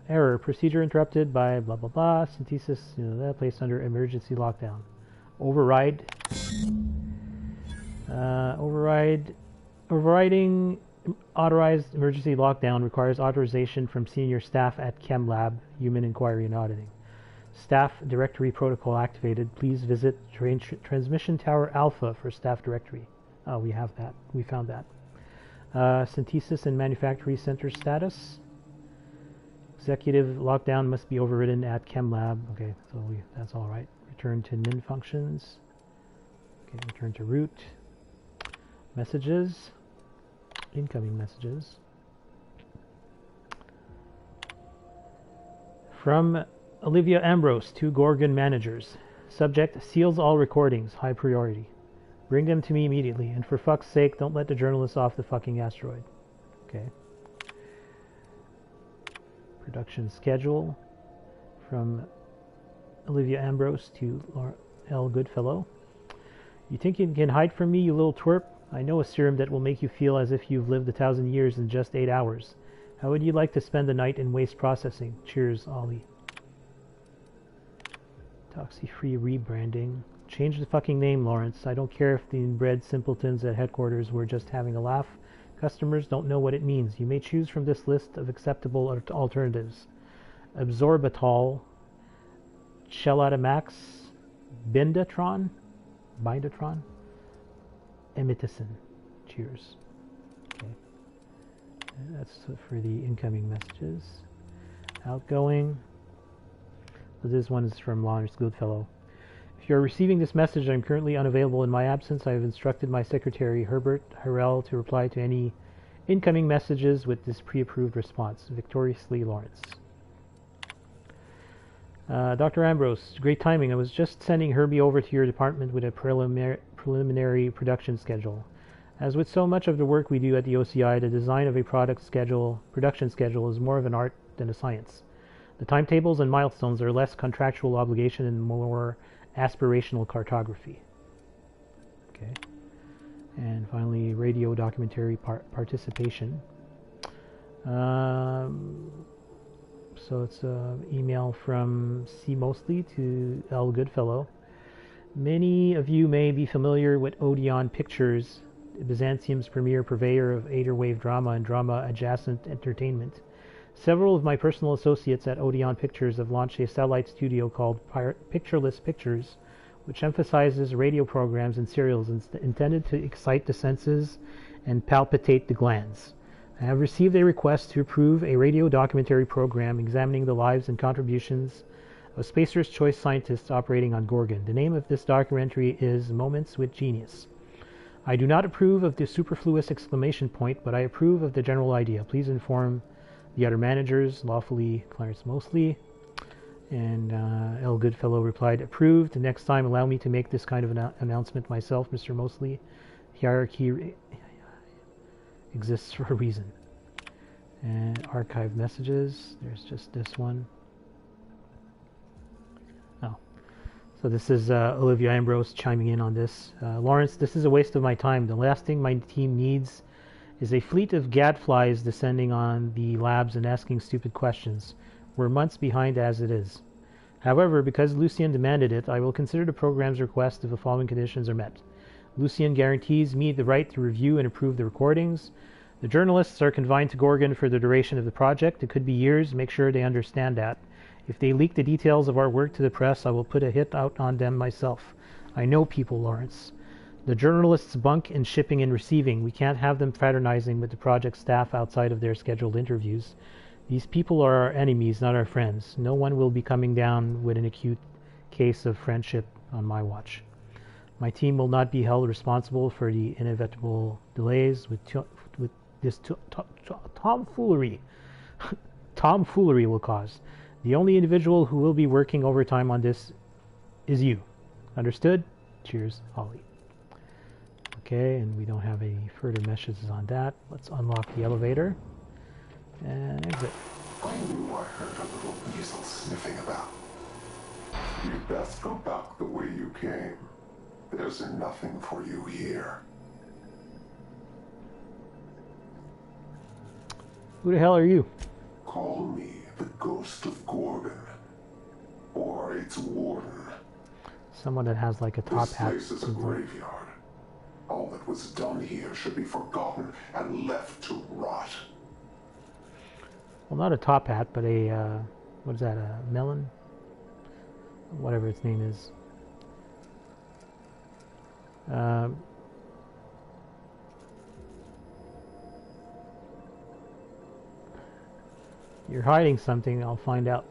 Error, procedure interrupted by blah blah blah. Synthesis, placed under emergency lockdown. Override. Overriding authorized emergency lockdown requires authorization from senior staff at Chem Lab, Human Inquiry and Auditing. Staff directory protocol activated. Please visit Transmission Tower Alpha for staff directory. Oh, we have that. We found that. Synthesis and Manufactory Center status. Executive lockdown must be overridden at Chem Lab. Okay, so that's all right. Return to min functions. Okay, return to root. Messages. Incoming messages. From Olivia Ambrose to Gorgon managers. Subject, seals all recordings, high priority. Bring them to me immediately, and for fuck's sake, don't let the journalists off the fucking asteroid. Okay. Production schedule. From Olivia Ambrose to L. Goodfellow. You think you can hide from me, you little twerp? I know a serum that will make you feel as if you've lived 1,000 years in just 8 hours. How would you like to spend the night in waste processing? Cheers, Ollie. Toxi-free rebranding. Change the fucking name, Lawrence. I don't care if the inbred simpletons at headquarters were just having a laugh. Customers don't know what it means. You may choose from this list of acceptable alternatives. Absorbatol, Chelatamax, Bindatron, Emiticin. Cheers. Okay. That's for the incoming messages. Outgoing. So this one is from Lawrence Goodfellow. If you're receiving this message, I'm currently unavailable in my absence. I have instructed my secretary, Herbert Harrell, to reply to any incoming messages with this pre-approved response. Victoriously, Lawrence. Dr. Ambrose, great timing. I was just sending Herbie over to your department with a preliminary production schedule. As with so much of the work we do at the OCI, the design of a production schedule is more of an art than a science. The timetables and milestones are less contractual obligation and more aspirational cartography. Okay. And finally, radio documentary participation. So it's an email from C. Mostly to L. Goodfellow. Many of you may be familiar with Odeon Pictures, Byzantium's premier purveyor of Aderwave drama and drama-adjacent entertainment. Several of my personal associates at Odeon Pictures have launched a satellite studio called Pictureless Pictures, which emphasizes radio programs and serials intended to excite the senses and palpitate the glands. I have received a request to approve a radio documentary program examining the lives and contributions of Spacer's Choice scientists operating on Gorgon. The name of this documentary is Moments with Genius. I do not approve of the superfluous exclamation point, but I approve of the general idea. Please inform the other managers, lawfully Clarence Mostly. And L. Goodfellow replied, approved. Next time, allow me to make this kind of an announcement myself, Mr. Mostly. Hierarchy exists for a reason. And archive messages. There's just this one. Oh. So this is Olivia Ambrose chiming in on this. Lawrence, this is a waste of my time. The last thing my team needs is a fleet of gadflies descending on the labs and asking stupid questions. We're months behind as it is. However, because Lucien demanded it, I will consider the program's request if the following conditions are met. Lucien guarantees me the right to review and approve the recordings. The journalists are confined to Gorgon for the duration of the project. It could be years. Make sure they understand that. If they leak the details of our work to the press, I will put a hit out on them myself. I know people, Lawrence. The journalists bunk in shipping and receiving. We can't have them fraternizing with the project staff outside of their scheduled interviews. These people are our enemies, not our friends. No one will be coming down with an acute case of friendship on my watch. My team will not be held responsible for the inevitable delays with this tomfoolery will cause. The only individual who will be working overtime on this is you. Understood? Cheers, Holly. Okay, and we don't have any further messages on that. Let's unlock the elevator and exit. I knew I heard a little weasel sniffing about. You'd best go back the way you came. There's nothing for you here. Who the hell are you? Call me the Ghost of Gorgon, or its warden. Someone that has like a top This hat. place is a seems like. graveyard. All that was done here should be forgotten and left to rot. Well, not a top hat, but a, what is that, a melon? Whatever its name is. You're hiding something, I'll find out.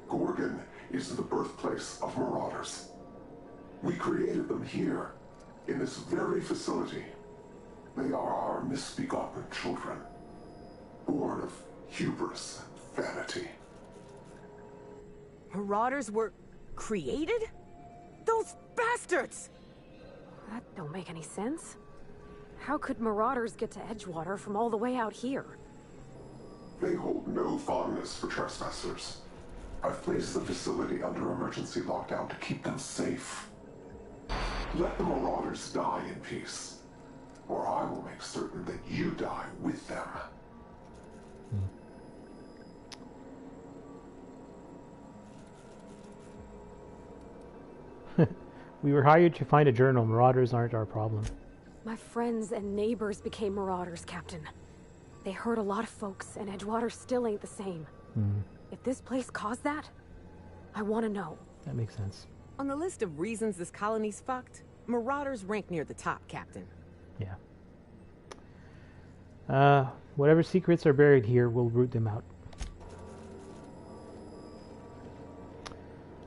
Gorgon is the birthplace of marauders. We created them here, in this very facility. They are our misbegotten children, born of hubris and vanity. Marauders were created? Those bastards! That don't make any sense. How could marauders get to Edgewater from all the way out here? They hold no fondness for trespassers. I've placed the facility under emergency lockdown to keep them safe. Let the marauders die in peace, or I will make certain that you die with them. We were hired to find a journal. Marauders aren't our problem. My friends and neighbors became marauders, Captain. They hurt a lot of folks, and Edgewater still ain't the same. If this place caused that, I want to know. That makes sense. On the list of reasons this colony's fucked, marauders rank near the top, Captain. Yeah. Whatever secrets are buried here, we'll root them out.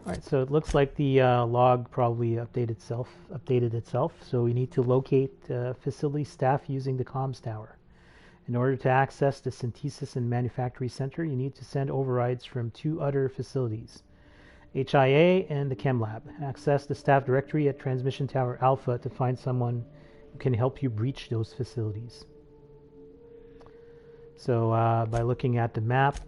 Alright, so it looks like the log probably updated itself. So we need to locate facility staff using the comms tower. In order to access the Synthesis and Manufactory Center, you need to send overrides from 2 other facilities, HIA and the Chem Lab. Access the staff directory at Transmission Tower Alpha to find someone who can help you breach those facilities. So by looking at the map,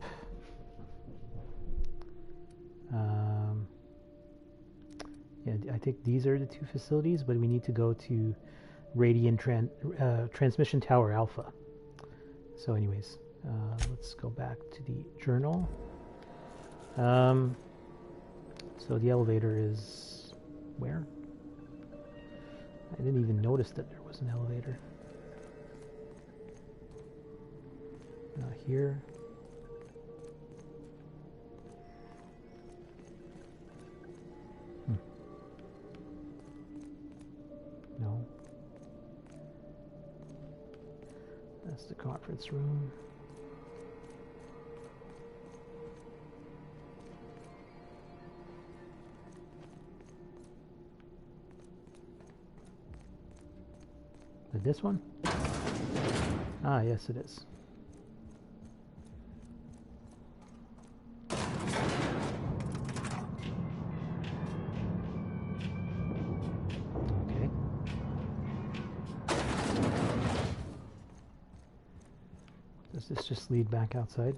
yeah, I think these are the 2 facilities, but we need to go to Transmission Tower Alpha. So anyways, let's go back to the journal. So the elevator is where? I didn't even notice that there was an elevator. Not here. No. That's the conference room. Is it this one? Ah, yes it is. Does this just lead back outside?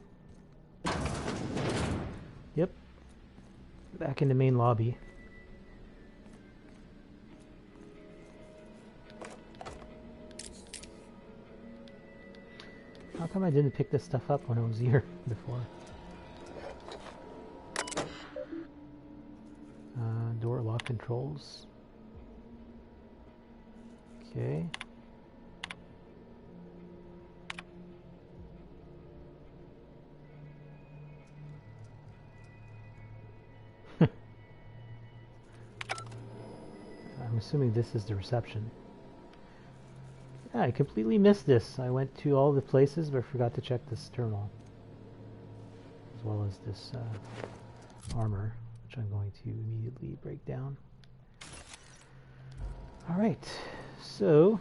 Yep. Back in the main lobby. How come I didn't pick this stuff up when I was here before? Door lock controls. Okay. I'm assuming this is the reception. Yeah, I completely missed this. I went to all the places but forgot to check this terminal. As well as this armor, which I'm going to immediately break down. Alright, so...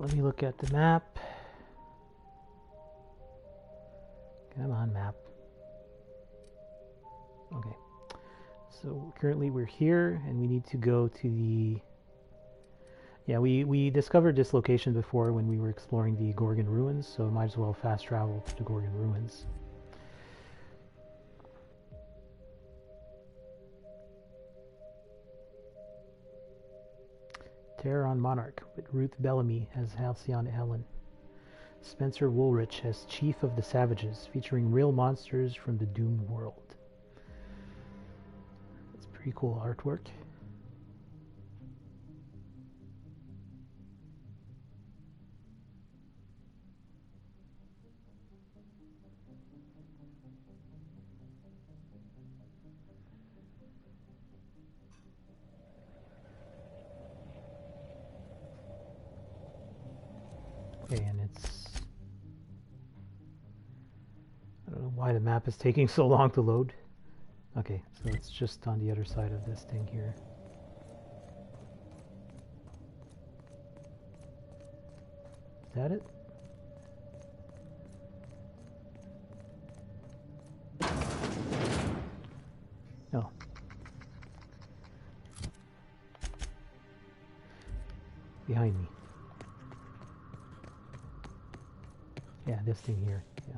let me look at the map. Come on, map. Okay. So currently we're here, and we need to go to the... Yeah, we discovered this location before when we were exploring the Gorgon ruins, so might as well fast travel to the Gorgon ruins. Terror on Monarch with Ruth Bellamy as Halcyon Helen. Spencer Woolrich as Chief of the Savages, featuring real monsters from the Doomed World. That's pretty cool artwork. Okay, and it's... I don't know why the map is taking so long to load. Okay, so it's just on the other side of this thing here. Is that it? No. Behind me. Yeah, this thing here. Yeah.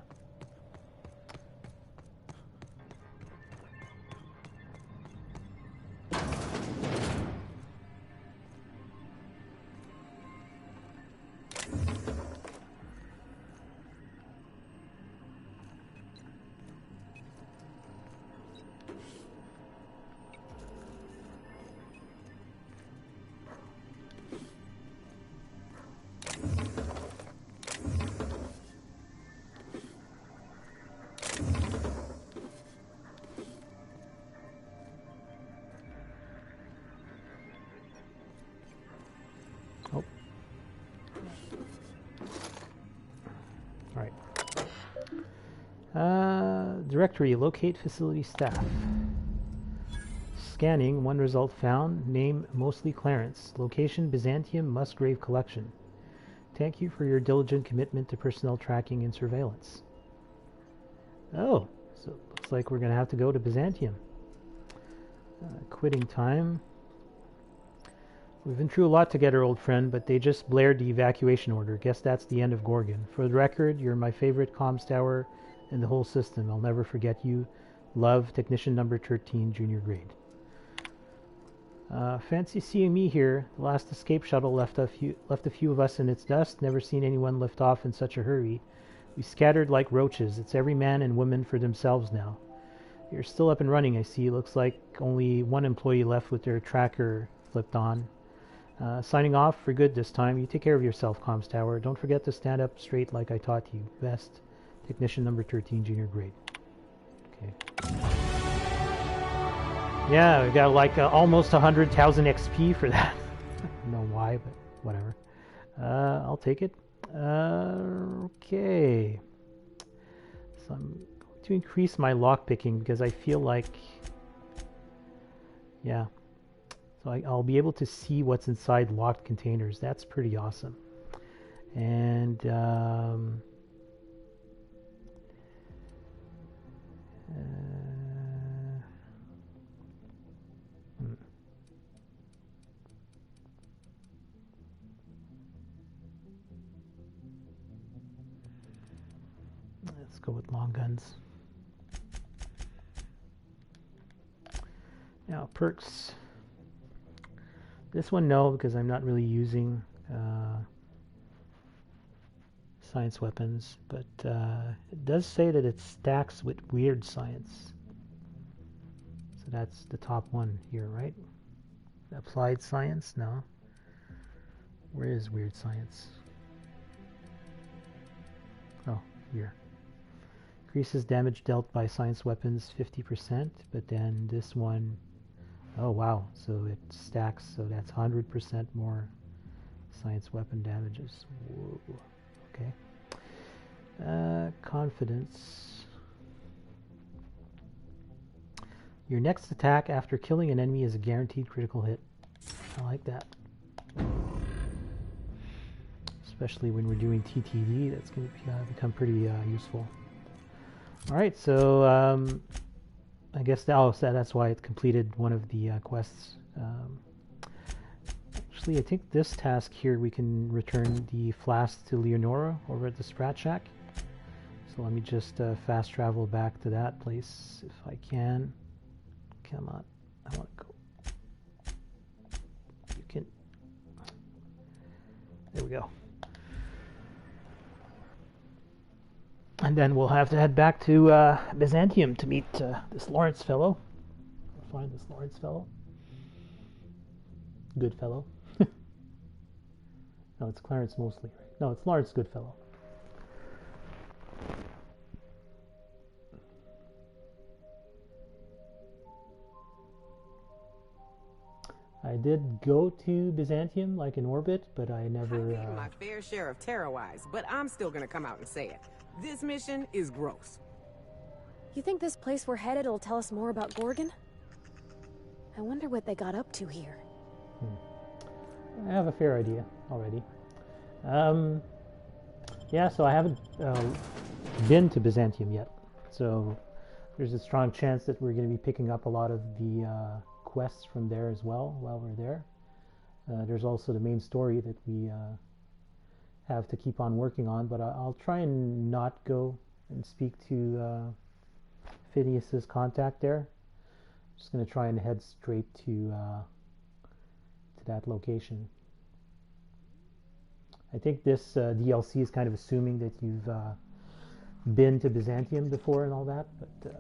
Directory, locate facility staff. Scanning, one result found. Name, Mostly Clarence. Location, Byzantium Musgrave Collection. Thank you for your diligent commitment to personnel tracking and surveillance. Oh, so it looks like we're going to have to go to Byzantium. Quitting time. We've been through a lot together, old friend, but they just blared the evacuation order. Guess that's the end of Gorgon. For the record, you're my favorite comms tower in the whole system. I'll never forget you. Love, Technician number 13, junior grade. Fancy seeing me here. The last escape shuttle left a few of us in its dust. Never seen anyone lift off in such a hurry. We scattered like roaches. It's every man and woman for themselves now. You're still up and running, I see. Looks like only one employee left with their tracker flipped on. Signing off for good this time. You take care of yourself, comms tower. Don't forget to stand up straight like I taught you. Best, Technician number 13, junior grade. Okay. Yeah, we got like almost 100,000 XP for that. I don't know why, but whatever. I'll take it. Okay. So I'm going to increase my lockpicking because I feel like... Yeah. So I'll be able to see what's inside locked containers. That's pretty awesome. And... let's go with long guns. Now perks. This one no, because I'm not really using science weapons, but it does say that it stacks with weird science. So that's the top one here, right? Applied science? No. Where is weird science? Oh, here. Increases damage dealt by science weapons 50%, but then this one, oh wow, so it stacks, so that's 100% more science weapon damages. Whoa. Okay. Confidence. Your next attack after killing an enemy is a guaranteed critical hit. I like that. especially when we're doing TTD. That's going to become pretty useful. All right, so I guess that's why it completed one of the quests. Actually, I think this task here, we can return the flask to Leonora over at the Sprat Shack. So let me just fast travel back to that place if I can. Come on, I want to go. You can. There we go. And then we'll have to head back to Byzantium to meet this Lawrence fellow. Find this Lawrence fellow. Good fellow. No, it's Clarence Mostly. No, it's Lawrence Goodfellow. I did go to Byzantium, like in orbit, but I never... I gave my fair share of terror-wise, but I'm still gonna come out and say it. This mission is gross. You think this place we're headed will tell us more about Gorgon? I wonder what they got up to here. I have a fair idea already. Yeah, so I haven't been to Byzantium yet. So there's a strong chance that we're going to be picking up a lot of the quests from there as well while we're there. There's also the main story that we have to keep on working on, but I'll try and not go and speak to Phineas's contact there. I'm just going to try and head straight to that location. I think this DLC is kind of assuming that you've been to Byzantium before and all that, but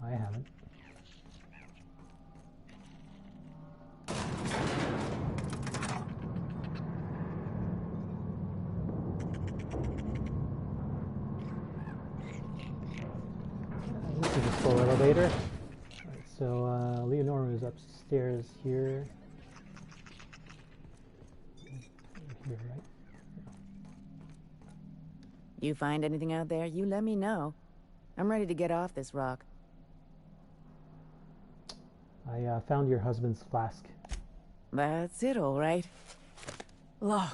I haven't. This is a full elevator. All right, so Leonora is upstairs here. Here, right? You find anything out there, you let me know. I'm ready to get off this rock. I found your husband's flask. That's it, all right. Law.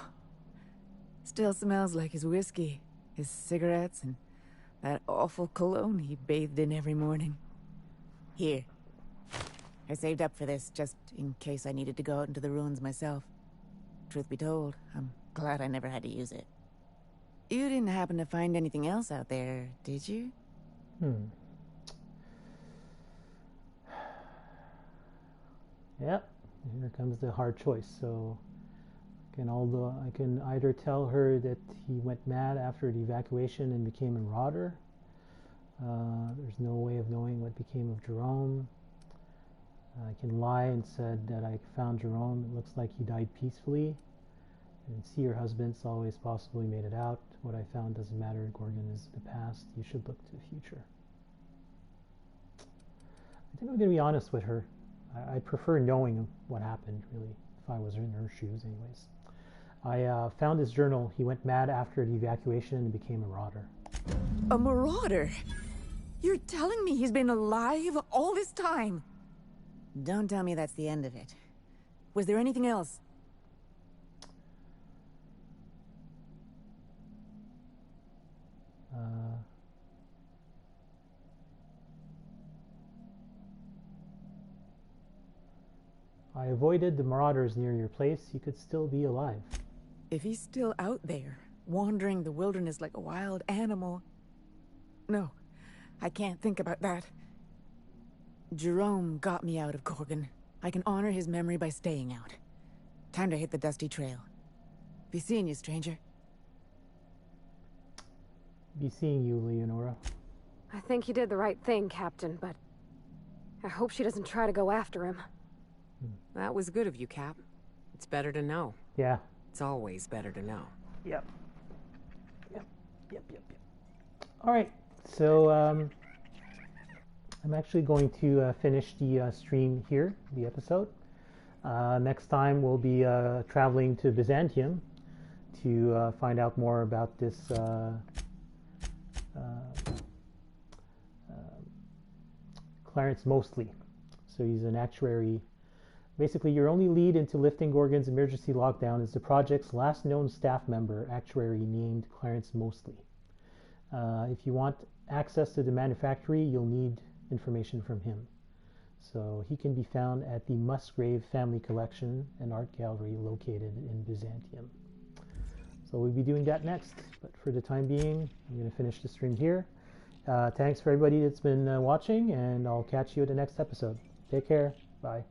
Still smells like his whiskey, his cigarettes, and that awful cologne he bathed in every morning. Here. I saved up for this just in case I needed to go out into the ruins myself. Truth be told, I'm glad I never had to use it. You didn't happen to find anything else out there, did you? Yep, here comes the hard choice. So I can either tell her that he went mad after the evacuation and became a marauder. There's no way of knowing what became of Jerome. I can lie and said that I found Jerome. It looks like he died peacefully. And see your husband's always possibly made it out. What I found doesn't matter. Gorgon is the past. You should look to the future. I think I'm going to be honest with her. I prefer knowing what happened, really, if I was in her shoes anyways. I found his journal. He went mad after the evacuation and became a marauder. A marauder? You're telling me he's been alive all this time? Don't tell me that's the end of it. Was there anything else? I avoided the marauders near your place. He could still be alive. If he's still out there, wandering the wilderness like a wild animal... No, I can't think about that. Jerome got me out of Gorgon. I can honor his memory by staying out. Time to hit the dusty trail. Be seeing you, stranger. Be seeing you, Leonora. I think he did the right thing, Captain, but I hope she doesn't try to go after him. That was good of you, Cap. It's better to know. Yeah. It's always better to know. Yep. All right. So I'm actually going to finish the stream here, the episode. Next time we'll be traveling to Byzantium to find out more about this Clarence Mostly. So he's an actuary Basically, your only lead into lifting Gorgon's emergency lockdown is the project's last known staff member, actuary named Clarence Mostly. If you want access to the manufactory, you'll need information from him. So he can be found at the Musgrave Family Collection and Art Gallery located in Byzantium. So we'll be doing that next, but for the time being, I'm going to finish the stream here. Thanks for everybody that's been watching, and I'll catch you at the next episode. Take care. Bye.